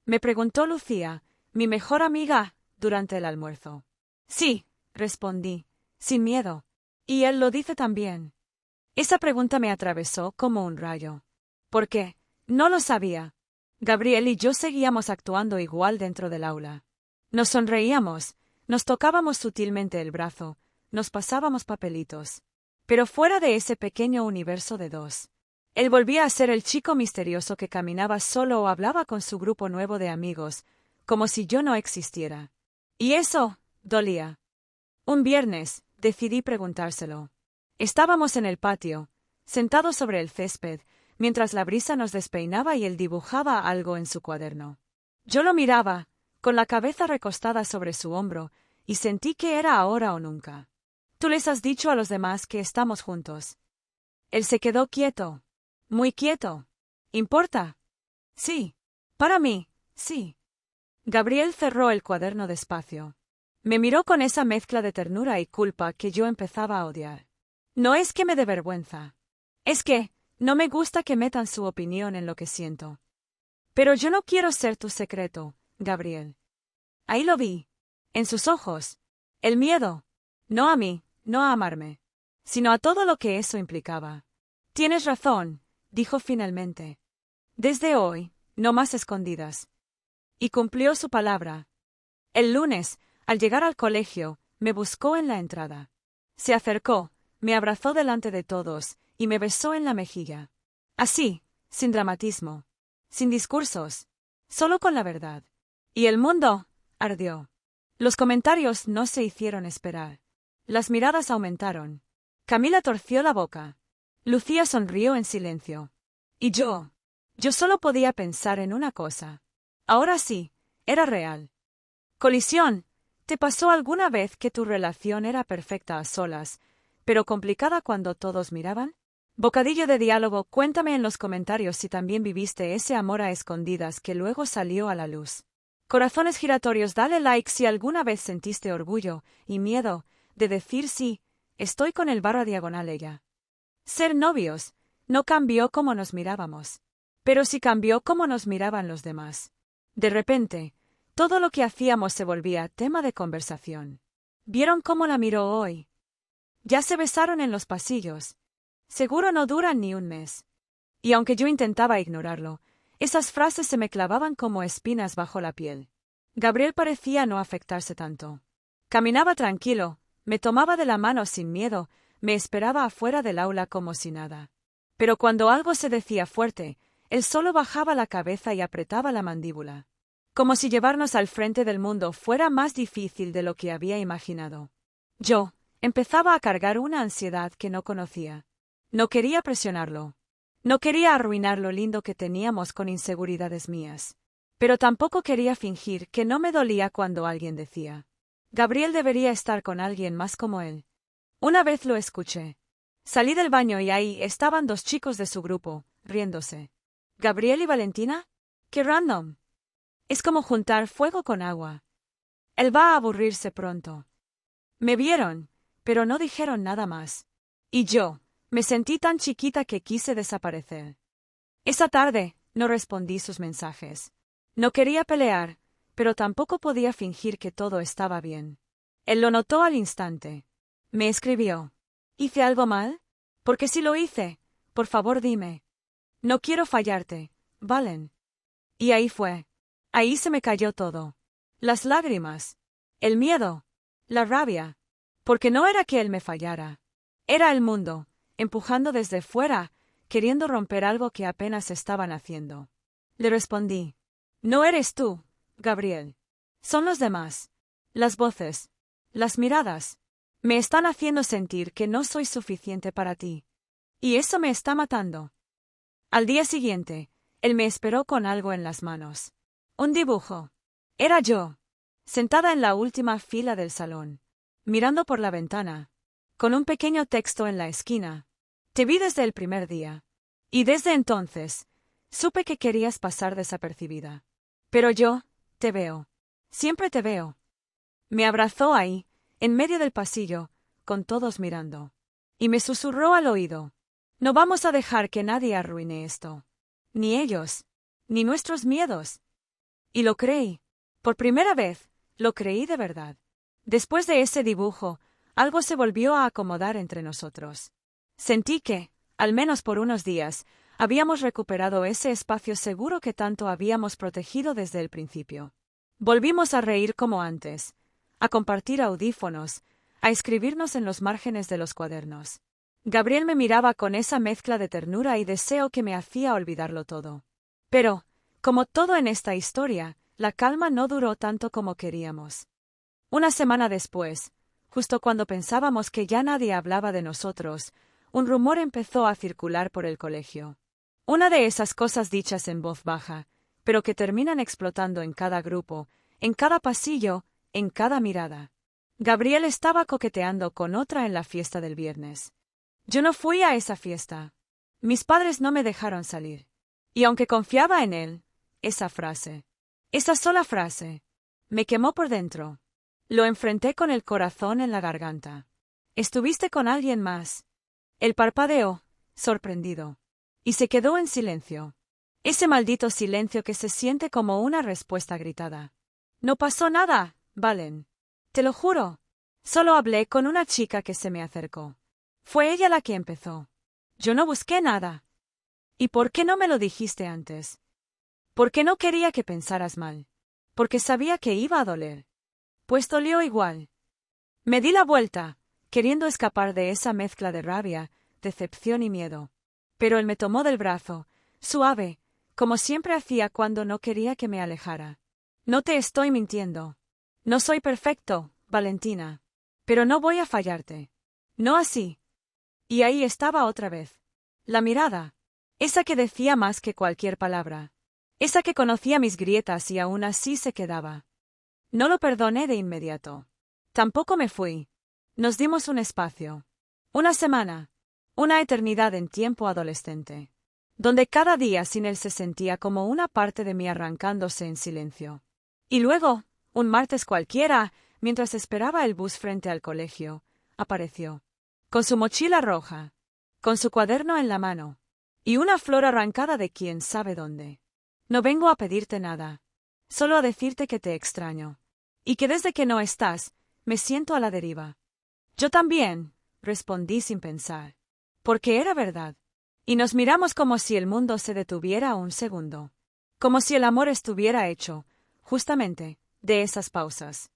Me preguntó Lucía, mi mejor amiga, durante el almuerzo. Sí, respondí, sin miedo. Y él lo dice también. Esa pregunta me atravesó como un rayo. ¿Por qué? No lo sabía. Gabriel y yo seguíamos actuando igual dentro del aula. Nos sonreíamos, nos tocábamos sutilmente el brazo, nos pasábamos papelitos. Pero fuera de ese pequeño universo de dos. Él volvía a ser el chico misterioso que caminaba solo o hablaba con su grupo nuevo de amigos, como si yo no existiera. Y eso dolía. Un viernes, decidí preguntárselo. Estábamos en el patio, sentados sobre el césped, mientras la brisa nos despeinaba y él dibujaba algo en su cuaderno. Yo lo miraba, con la cabeza recostada sobre su hombro, y sentí que era ahora o nunca. ¿Tú les has dicho a los demás que estamos juntos? Él se quedó quieto. Muy quieto. ¿Importa? Sí. Para mí, sí. Gabriel cerró el cuaderno despacio. Me miró con esa mezcla de ternura y culpa que yo empezaba a odiar. No es que me dé vergüenza. Es que no me gusta que metan su opinión en lo que siento. Pero yo no quiero ser tu secreto, Gabriel. Ahí lo vi. En sus ojos. El miedo. No a mí, no a amarme, sino a todo lo que eso implicaba. Tienes razón, dijo finalmente. Desde hoy, no más escondidas. Y cumplió su palabra. El lunes, al llegar al colegio, me buscó en la entrada. Se acercó, me abrazó delante de todos, y me besó en la mejilla. Así, sin dramatismo. Sin discursos. Solo con la verdad. Y el mundo ardió. Los comentarios no se hicieron esperar. Las miradas aumentaron. Camila torció la boca. Lucía sonrió en silencio. Y yo solo podía pensar en una cosa. Ahora sí, era real. Colisión, ¿te pasó alguna vez que tu relación era perfecta a solas, pero complicada cuando todos miraban? Bocadillo de diálogo, cuéntame en los comentarios si también viviste ese amor a escondidas que luego salió a la luz. Corazones giratorios, dale like si alguna vez sentiste orgullo y miedo de decir sí, estoy con el barra diagonal ella. Ser novios no cambió cómo nos mirábamos, pero sí cambió cómo nos miraban los demás. De repente, todo lo que hacíamos se volvía tema de conversación. ¿Vieron cómo la miró hoy? Ya se besaron en los pasillos. Seguro no duran ni un mes. Y aunque yo intentaba ignorarlo, esas frases se me clavaban como espinas bajo la piel. Gabriel parecía no afectarse tanto. Caminaba tranquilo, me tomaba de la mano sin miedo, me esperaba afuera del aula como si nada. Pero cuando algo se decía fuerte, él solo bajaba la cabeza y apretaba la mandíbula. Como si llevarnos al frente del mundo fuera más difícil de lo que había imaginado. Yo empezaba a cargar una ansiedad que no conocía. No quería presionarlo. No quería arruinar lo lindo que teníamos con inseguridades mías. Pero tampoco quería fingir que no me dolía cuando alguien decía: Gabriel debería estar con alguien más como él. Una vez lo escuché. Salí del baño y ahí estaban dos chicos de su grupo, riéndose. ¿Gabriel y Valentina? ¡Qué random! Es como juntar fuego con agua. Él va a aburrirse pronto. Me vieron, pero no dijeron nada más. Y yo me sentí tan chiquita que quise desaparecer. Esa tarde no respondí sus mensajes. No quería pelear, pero tampoco podía fingir que todo estaba bien. Él lo notó al instante. Me escribió: ¿Hice algo mal? Porque si lo hice, por favor dime. No quiero fallarte, Valen. Y ahí fue. Ahí se me cayó todo. Las lágrimas. El miedo. La rabia. Porque no era que él me fallara. Era el mundo, empujando desde fuera, queriendo romper algo que apenas estaban haciendo. Le respondí: No eres tú, Gabriel. Son los demás. Las voces. Las miradas. Me están haciendo sentir que no soy suficiente para ti. Y eso me está matando. Al día siguiente, él me esperó con algo en las manos. Un dibujo. Era yo, sentada en la última fila del salón, mirando por la ventana, con un pequeño texto en la esquina. Te vi desde el primer día. Y desde entonces, supe que querías pasar desapercibida. Pero yo, te veo. Siempre te veo. Me abrazó ahí, en medio del pasillo, con todos mirando. Y me susurró al oído: No vamos a dejar que nadie arruine esto. Ni ellos, ni nuestros miedos. Y lo creí. Por primera vez, lo creí de verdad. Después de ese dibujo, algo se volvió a acomodar entre nosotros. Sentí que, al menos por unos días, habíamos recuperado ese espacio seguro que tanto habíamos protegido desde el principio. Volvimos a reír como antes, a compartir audífonos, a escribirnos en los márgenes de los cuadernos. Gabriel me miraba con esa mezcla de ternura y deseo que me hacía olvidarlo todo. Pero, como todo en esta historia, la calma no duró tanto como queríamos. Una semana después, justo cuando pensábamos que ya nadie hablaba de nosotros, un rumor empezó a circular por el colegio. Una de esas cosas dichas en voz baja, pero que terminan explotando en cada grupo, en cada pasillo, en cada mirada. Gabriel estaba coqueteando con otra en la fiesta del viernes. Yo no fui a esa fiesta. Mis padres no me dejaron salir. Y aunque confiaba en él, esa frase, Esa sola frase me quemó por dentro. Lo enfrenté con el corazón en la garganta. ¿Estuviste con alguien más? Él parpadeó, sorprendido. Y se quedó en silencio. Ese maldito silencio que se siente como una respuesta gritada. No pasó nada, Valen. Te lo juro. Solo hablé con una chica que se me acercó. Fue ella la que empezó. Yo no busqué nada. ¿Y por qué no me lo dijiste antes? Porque no quería que pensaras mal. Porque sabía que iba a doler. Pues dolió igual. Me di la vuelta, queriendo escapar de esa mezcla de rabia, decepción y miedo. Pero él me tomó del brazo, suave, como siempre hacía cuando no quería que me alejara. No te estoy mintiendo. No soy perfecto, Valentina. Pero no voy a fallarte. No así. Y ahí estaba otra vez. La mirada. Esa que decía más que cualquier palabra. Esa que conocía mis grietas y aún así se quedaba. No lo perdoné de inmediato. Tampoco me fui. Nos dimos un espacio. Una semana. Una eternidad en tiempo adolescente. Donde cada día sin él se sentía como una parte de mí arrancándose en silencio. Y luego, un martes cualquiera, mientras esperaba el bus frente al colegio, apareció. Con su mochila roja. Con su cuaderno en la mano. Y una flor arrancada de quién sabe dónde. No vengo a pedirte nada. Solo a decirte que te extraño. Y que desde que no estás, me siento a la deriva. Yo también, respondí sin pensar. Porque era verdad. Y nos miramos como si el mundo se detuviera un segundo. Como si el amor estuviera hecho, justamente, de esas pausas.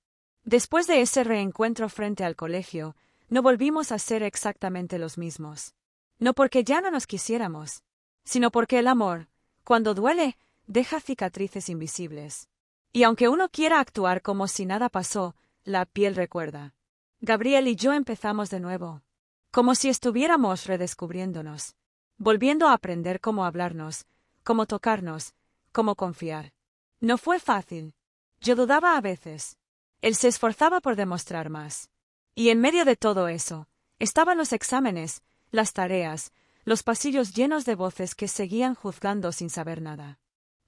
Después de ese reencuentro frente al colegio, no volvimos a ser exactamente los mismos. No porque ya no nos quisiéramos, sino porque el amor, cuando duele, deja cicatrices invisibles. Y aunque uno quiera actuar como si nada pasó, la piel recuerda. Gabriel y yo empezamos de nuevo. Como si estuviéramos redescubriéndonos. Volviendo a aprender cómo hablarnos, cómo tocarnos, cómo confiar. No fue fácil. Yo dudaba a veces. Él se esforzaba por demostrar más. Y en medio de todo eso, estaban los exámenes, las tareas, los pasillos llenos de voces que seguían juzgando sin saber nada.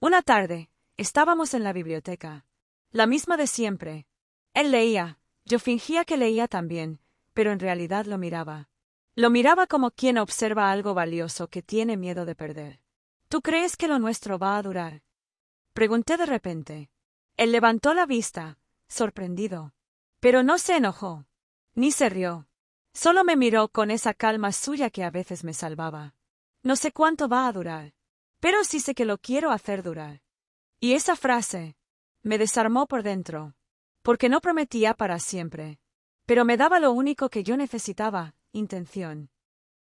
Una tarde, estábamos en la biblioteca. La misma de siempre. Él leía, yo fingía que leía también, pero en realidad lo miraba. Lo miraba como quien observa algo valioso que tiene miedo de perder. ¿Tú crees que lo nuestro va a durar? Pregunté de repente. Él levantó la vista, sorprendido. Pero no se enojó. Ni se rió. Solo me miró con esa calma suya que a veces me salvaba. No sé cuánto va a durar. Pero sí sé que lo quiero hacer durar. Y esa frase me desarmó por dentro. Porque no prometía para siempre. Pero me daba lo único que yo necesitaba, intención.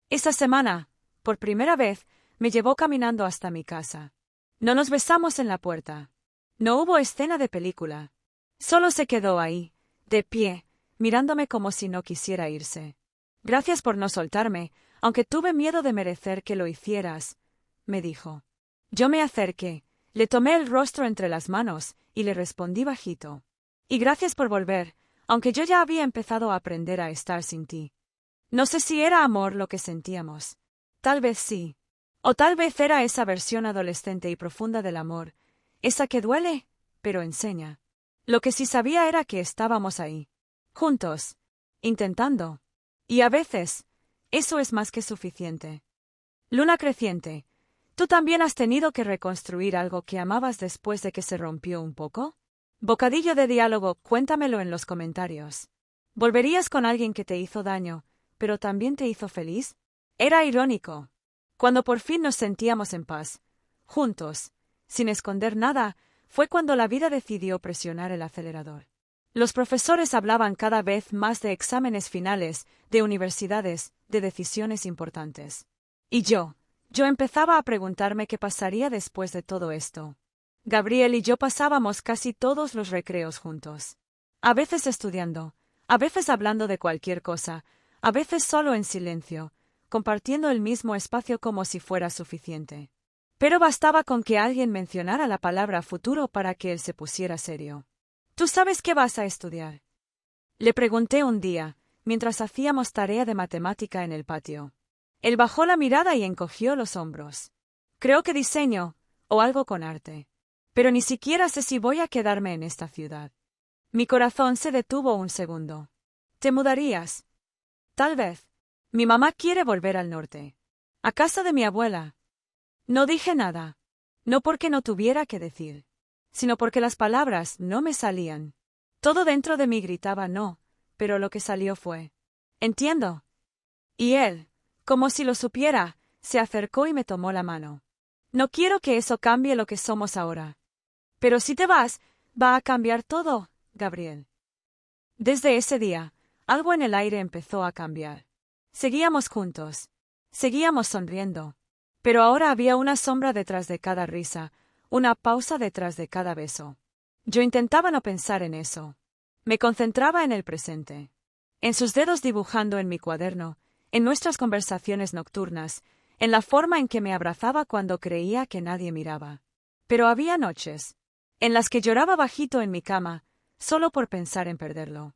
Esa semana, por primera vez, me llevó caminando hasta mi casa. No nos besamos en la puerta. No hubo escena de película. Solo se quedó ahí, de pie, mirándome como si no quisiera irse. Gracias por no soltarme, aunque tuve miedo de merecer que lo hicieras, me dijo. Yo me acerqué, le tomé el rostro entre las manos y le respondí bajito. Y gracias por volver, aunque yo ya había empezado a aprender a estar sin ti. No sé si era amor lo que sentíamos. Tal vez sí. O tal vez era esa versión adolescente y profunda del amor, esa que duele, pero enseña. Lo que sí sabía era que estábamos ahí, juntos, intentando. Y a veces, eso es más que suficiente. Luna creciente, ¿tú también has tenido que reconstruir algo que amabas después de que se rompió un poco? Bocadillo de diálogo, cuéntamelo en los comentarios. ¿Volverías con alguien que te hizo daño, pero también te hizo feliz? Era irónico. Cuando por fin nos sentíamos en paz, juntos, sin esconder nada, fue cuando la vida decidió presionar el acelerador. Los profesores hablaban cada vez más de exámenes finales, de universidades, de decisiones importantes. Y yo empezaba a preguntarme qué pasaría después de todo esto. Gabriel y yo pasábamos casi todos los recreos juntos. A veces estudiando, a veces hablando de cualquier cosa, a veces solo en silencio, compartiendo el mismo espacio como si fuera suficiente. Pero bastaba con que alguien mencionara la palabra futuro para que él se pusiera serio. ¿Tú sabes qué vas a estudiar? Le pregunté un día, mientras hacíamos tarea de matemática en el patio. Él bajó la mirada y encogió los hombros. Creo que diseño, o algo con arte. Pero ni siquiera sé si voy a quedarme en esta ciudad. Mi corazón se detuvo un segundo. ¿Te mudarías? Tal vez. Mi mamá quiere volver al norte. A casa de mi abuela. No dije nada. No porque no tuviera que decir, sino porque las palabras no me salían. Todo dentro de mí gritaba no, pero lo que salió fue: entiendo. Y él, como si lo supiera, se acercó y me tomó la mano. No quiero que eso cambie lo que somos ahora. Pero si te vas, va a cambiar todo, Gabriel. Desde ese día, algo en el aire empezó a cambiar. Seguíamos juntos. Seguíamos sonriendo. Pero ahora había una sombra detrás de cada risa, una pausa detrás de cada beso. Yo intentaba no pensar en eso. Me concentraba en el presente. En sus dedos dibujando en mi cuaderno, en nuestras conversaciones nocturnas, en la forma en que me abrazaba cuando creía que nadie miraba. Pero había noches en las que lloraba bajito en mi cama, solo por pensar en perderlo.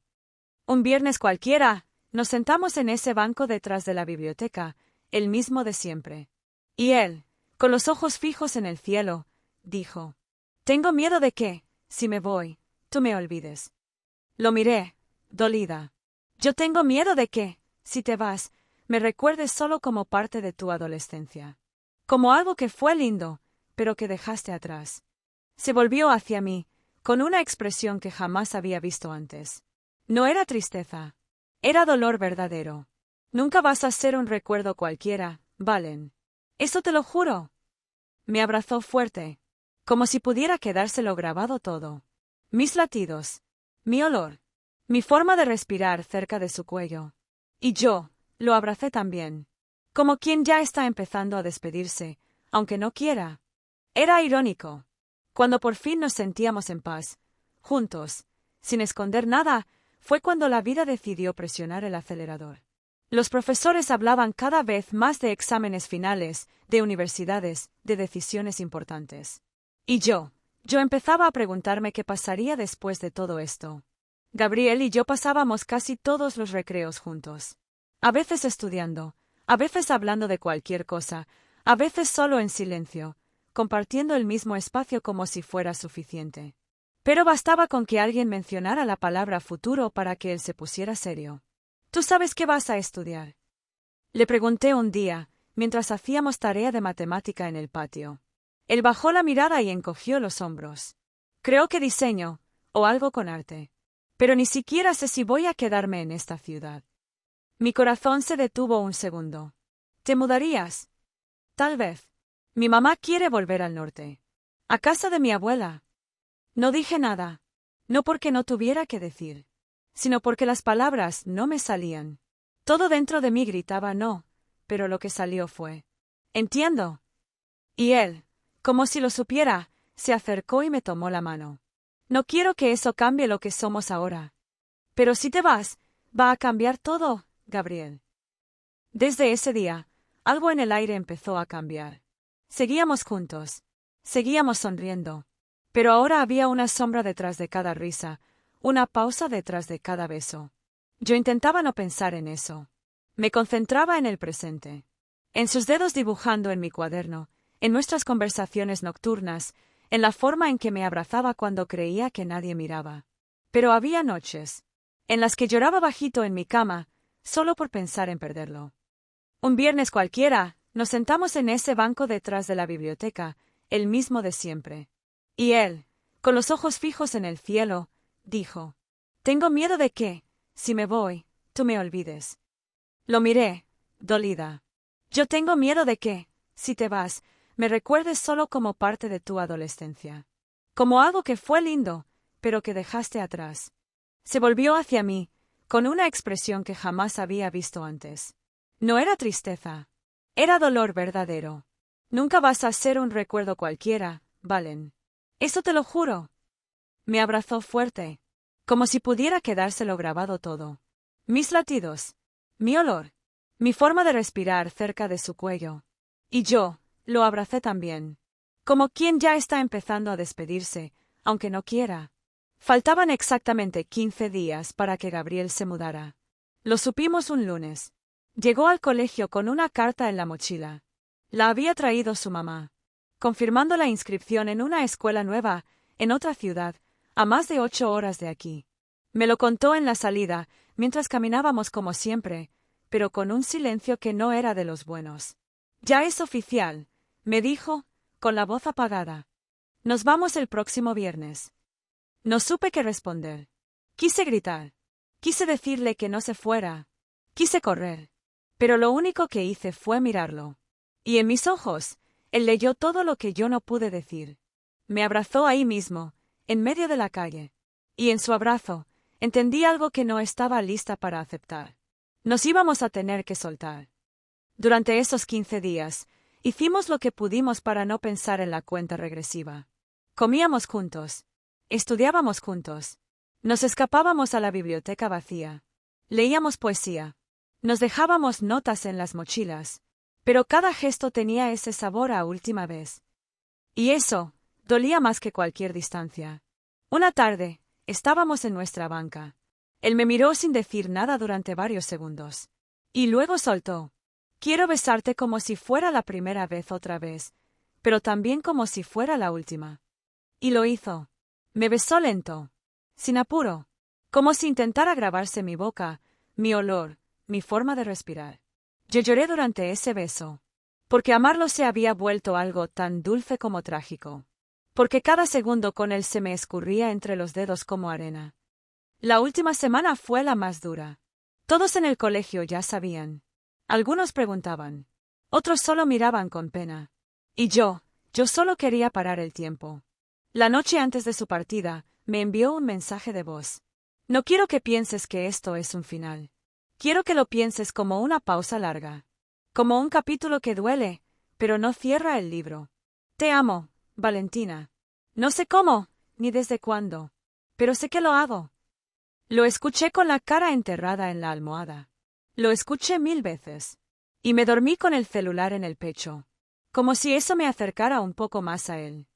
Un viernes cualquiera, nos sentamos en ese banco detrás de la biblioteca, el mismo de siempre. Y él, con los ojos fijos en el cielo, dijo: tengo miedo de que, si me voy, tú me olvides. Lo miré, dolida. Yo tengo miedo de que, si te vas, me recuerdes solo como parte de tu adolescencia. Como algo que fue lindo, pero que dejaste atrás. Se volvió hacia mí, con una expresión que jamás había visto antes. No era tristeza. Era dolor verdadero. Nunca vas a ser un recuerdo cualquiera, Valen. Eso te lo juro. Me abrazó fuerte, como si pudiera quedárselo grabado todo. Mis latidos, mi olor, mi forma de respirar cerca de su cuello. Y yo, lo abracé también. Como quien ya está empezando a despedirse, aunque no quiera. Era irónico. Cuando por fin nos sentíamos en paz, juntos, sin esconder nada, fue cuando la vida decidió presionar el acelerador. Los profesores hablaban cada vez más de exámenes finales, de universidades, de decisiones importantes. Y yo empezaba a preguntarme qué pasaría después de todo esto. Gabriel y yo pasábamos casi todos los recreos juntos. A veces estudiando, a veces hablando de cualquier cosa, a veces solo en silencio, compartiendo el mismo espacio como si fuera suficiente. Pero bastaba con que alguien mencionara la palabra futuro para que él se pusiera serio. ¿Tú sabes qué vas a estudiar? Le pregunté un día, mientras hacíamos tarea de matemática en el patio. Él bajó la mirada y encogió los hombros. Creo que diseño, o algo con arte. Pero ni siquiera sé si voy a quedarme en esta ciudad. Mi corazón se detuvo un segundo. ¿Te mudarías? Tal vez. Mi mamá quiere volver al norte. A casa de mi abuela. No dije nada. No porque no tuviera que decir, sino porque las palabras no me salían. Todo dentro de mí gritaba no, pero lo que salió fue: entiendo. Y él, como si lo supiera, se acercó y me tomó la mano. No quiero que eso cambie lo que somos ahora. Pero si te vas, va a cambiar todo, Gabriel. Desde ese día, algo en el aire empezó a cambiar. Seguíamos juntos. Seguíamos sonriendo. Pero ahora había una sombra detrás de cada risa, una pausa detrás de cada beso. Yo intentaba no pensar en eso. Me concentraba en el presente. En sus dedos dibujando en mi cuaderno, en nuestras conversaciones nocturnas, en la forma en que me abrazaba cuando creía que nadie miraba. Pero había noches en las que lloraba bajito en mi cama, solo por pensar en perderlo. Un viernes cualquiera, nos sentamos en ese banco detrás de la biblioteca, el mismo de siempre. Y él, con los ojos fijos en el cielo, dijo: tengo miedo de que, si me voy, tú me olvides. Lo miré, dolida. Yo tengo miedo de que, si te vas, me recuerdes solo como parte de tu adolescencia. Como algo que fue lindo, pero que dejaste atrás. Se volvió hacia mí, con una expresión que jamás había visto antes. No era tristeza. Era dolor verdadero. Nunca vas a ser un recuerdo cualquiera, Valen. Eso te lo juro. Me abrazó fuerte, como si pudiera quedárselo grabado todo. Mis latidos, mi olor, mi forma de respirar cerca de su cuello. Y yo, lo abracé también. Como quien ya está empezando a despedirse, aunque no quiera. Faltaban exactamente 15 días para que Gabriel se mudara. Lo supimos un lunes. Llegó al colegio con una carta en la mochila. La había traído su mamá. confirmando la inscripción en una escuela nueva, en otra ciudad, a más de 8 horas de aquí. Me lo contó en la salida, mientras caminábamos como siempre, pero con un silencio que no era de los buenos. Ya es oficial, me dijo, con la voz apagada. Nos vamos el próximo viernes. No supe qué responder. Quise gritar. Quise decirle que no se fuera. Quise correr. Pero lo único que hice fue mirarlo. Y en mis ojos, él leyó todo lo que yo no pude decir. Me abrazó ahí mismo, en medio de la calle. Y en su abrazo, entendí algo que no estaba lista para aceptar. Nos íbamos a tener que soltar. Durante esos 15 días, hicimos lo que pudimos para no pensar en la cuenta regresiva. Comíamos juntos. Estudiábamos juntos. Nos escapábamos a la biblioteca vacía. Leíamos poesía. Nos dejábamos notas en las mochilas. Pero cada gesto tenía ese sabor a última vez. Y eso dolía más que cualquier distancia. Una tarde, estábamos en nuestra banca. Él me miró sin decir nada durante varios segundos. Y luego soltó. Quiero besarte como si fuera la primera vez otra vez, pero también como si fuera la última. Y lo hizo. Me besó lento, sin apuro, como si intentara grabarse mi boca, mi olor, mi forma de respirar. Yo lloré durante ese beso, porque amarlo se había vuelto algo tan dulce como trágico, porque cada segundo con él se me escurría entre los dedos como arena. La última semana fue la más dura. Todos en el colegio ya sabían. Algunos preguntaban. Otros solo miraban con pena. Y yo solo quería parar el tiempo. La noche antes de su partida, me envió un mensaje de voz. No quiero que pienses que esto es un final. Quiero que lo pienses como una pausa larga. Como un capítulo que duele, pero no cierra el libro. Te amo, Valentina. No sé cómo, ni desde cuándo. Pero sé que lo hago. Lo escuché con la cara enterrada en la almohada. Lo escuché 1000 veces. Y me dormí con el celular en el pecho. Como si eso me acercara un poco más a él.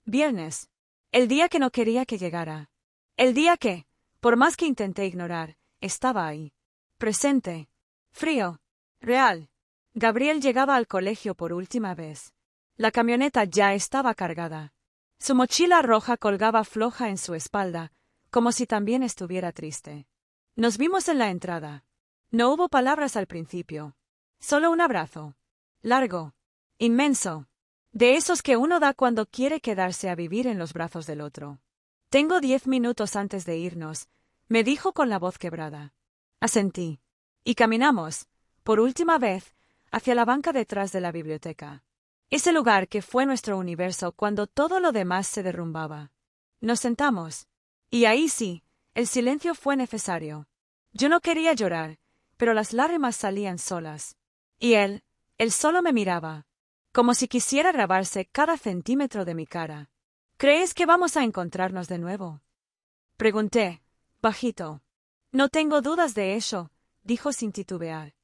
Viernes. El día que no quería que llegara. El día que, por más que intenté ignorar, estaba ahí. Presente. Frío. Real. Gabriel llegaba al colegio por última vez. La camioneta ya estaba cargada. Su mochila roja colgaba floja en su espalda, como si también estuviera triste. Nos vimos en la entrada. No hubo palabras al principio. Solo un abrazo. Largo. Inmenso. De esos que uno da cuando quiere quedarse a vivir en los brazos del otro. Tengo 10 minutos antes de irnos, me dijo con la voz quebrada. Asentí. Y caminamos, por última vez, hacia la banca detrás de la biblioteca. Ese lugar que fue nuestro universo cuando todo lo demás se derrumbaba. Nos sentamos. Y ahí sí, el silencio fue necesario. Yo no quería llorar, pero las lágrimas salían solas. Y él solo me miraba, como si quisiera grabarse cada centímetro de mi cara. ¿Crees que vamos a encontrarnos de nuevo? Pregunté, bajito. No tengo dudas de eso, dijo sin titubear.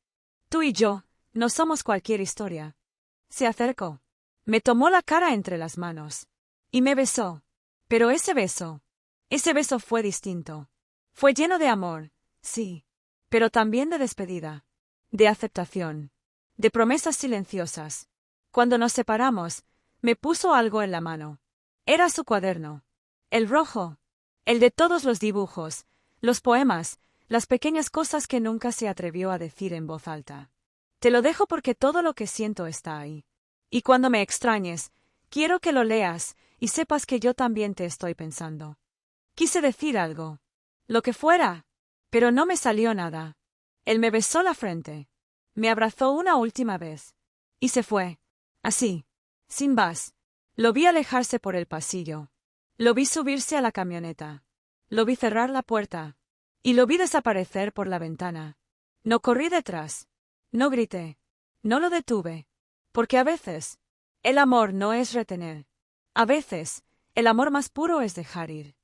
Tú y yo, no somos cualquier historia. Se acercó. Me tomó la cara entre las manos. Y me besó. Pero ese beso fue distinto. Fue lleno de amor, sí. Pero también de despedida. De aceptación. De promesas silenciosas. Cuando nos separamos, me puso algo en la mano. Era su cuaderno. El rojo. El de todos los dibujos, los poemas, las pequeñas cosas que nunca se atrevió a decir en voz alta. Te lo dejo porque todo lo que siento está ahí. Y cuando me extrañes, quiero que lo leas y sepas que yo también te estoy pensando. Quise decir algo. Lo que fuera. Pero no me salió nada. Él me besó la frente. Me abrazó una última vez. Y se fue. Así. Sin más. Lo vi alejarse por el pasillo. Lo vi subirse a la camioneta. Lo vi cerrar la puerta. Y lo vi desaparecer por la ventana. No corrí detrás. No grité. No lo detuve. Porque a veces, el amor no es retener. A veces, el amor más puro es dejar ir.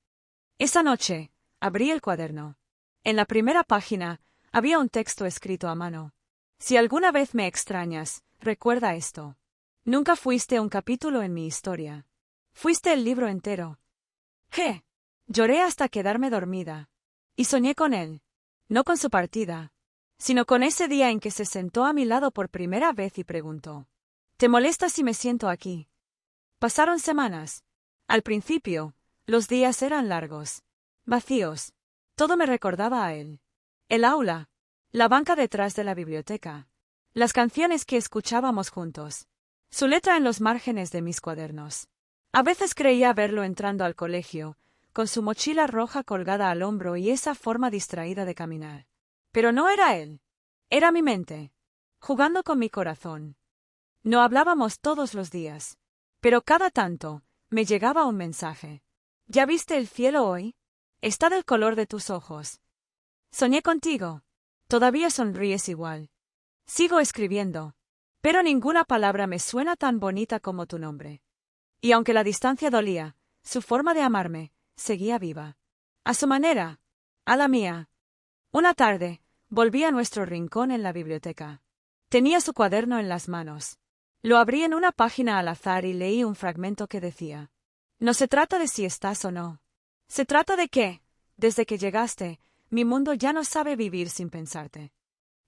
Esa noche, abrí el cuaderno. En la primera página, había un texto escrito a mano. Si alguna vez me extrañas, recuerda esto. Nunca fuiste un capítulo en mi historia. Fuiste el libro entero. Lloré hasta quedarme dormida. Y soñé con él. No con su partida, sino con ese día en que se sentó a mi lado por primera vez y preguntó: ¿Te molesta si me siento aquí? Pasaron semanas. Al principio, los días eran largos, vacíos. Todo me recordaba a él. El aula, la banca detrás de la biblioteca, las canciones que escuchábamos juntos, su letra en los márgenes de mis cuadernos. A veces creía verlo entrando al colegio, con su mochila roja colgada al hombro y esa forma distraída de caminar. Pero no era él. Era mi mente, jugando con mi corazón. No hablábamos todos los días, pero cada tanto me llegaba un mensaje. ¿Ya viste el cielo hoy? Está del color de tus ojos. Soñé contigo. Todavía sonríes igual. Sigo escribiendo, pero ninguna palabra me suena tan bonita como tu nombre. Y aunque la distancia dolía, su forma de amarme seguía viva. A su manera, a la mía. Una tarde, volví a nuestro rincón en la biblioteca. Tenía su cuaderno en las manos. Lo abrí en una página al azar y leí un fragmento que decía: no se trata de si estás o no. Se trata de que, desde que llegaste, mi mundo ya no sabe vivir sin pensarte.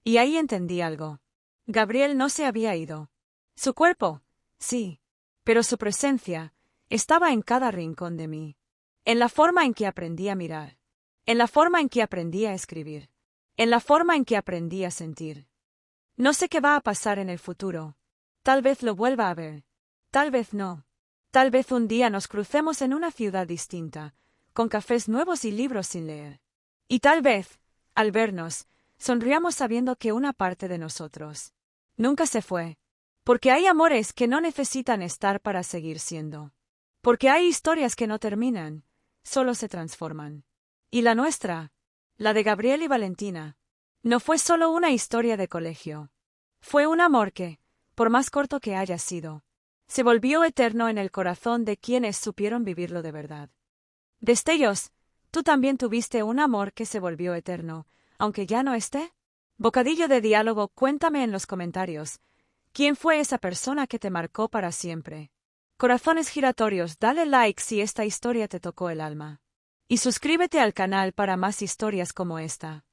Y ahí entendí algo. Gabriel no se había ido. Su cuerpo, sí, pero su presencia estaba en cada rincón de mí. En la forma en que aprendí a mirar. En la forma en que aprendí a escribir. En la forma en que aprendí a sentir. No sé qué va a pasar en el futuro. Tal vez lo vuelva a ver. Tal vez no. Tal vez un día nos crucemos en una ciudad distinta, con cafés nuevos y libros sin leer. Y tal vez, al vernos, sonriamos sabiendo que una parte de nosotros nunca se fue. Porque hay amores que no necesitan estar para seguir siendo. Porque hay historias que no terminan, solo se transforman. Y la nuestra, la de Gabriel y Valentina, no fue solo una historia de colegio. Fue un amor que, por más corto que haya sido, se volvió eterno en el corazón de quienes supieron vivirlo de verdad. Destellos, ¿tú también tuviste un amor que se volvió eterno, aunque ya no esté? Bocadillo de diálogo, cuéntame en los comentarios. ¿Quién fue esa persona que te marcó para siempre? Corazones giratorios, dale like si esta historia te tocó el alma. Y suscríbete al canal para más historias como esta.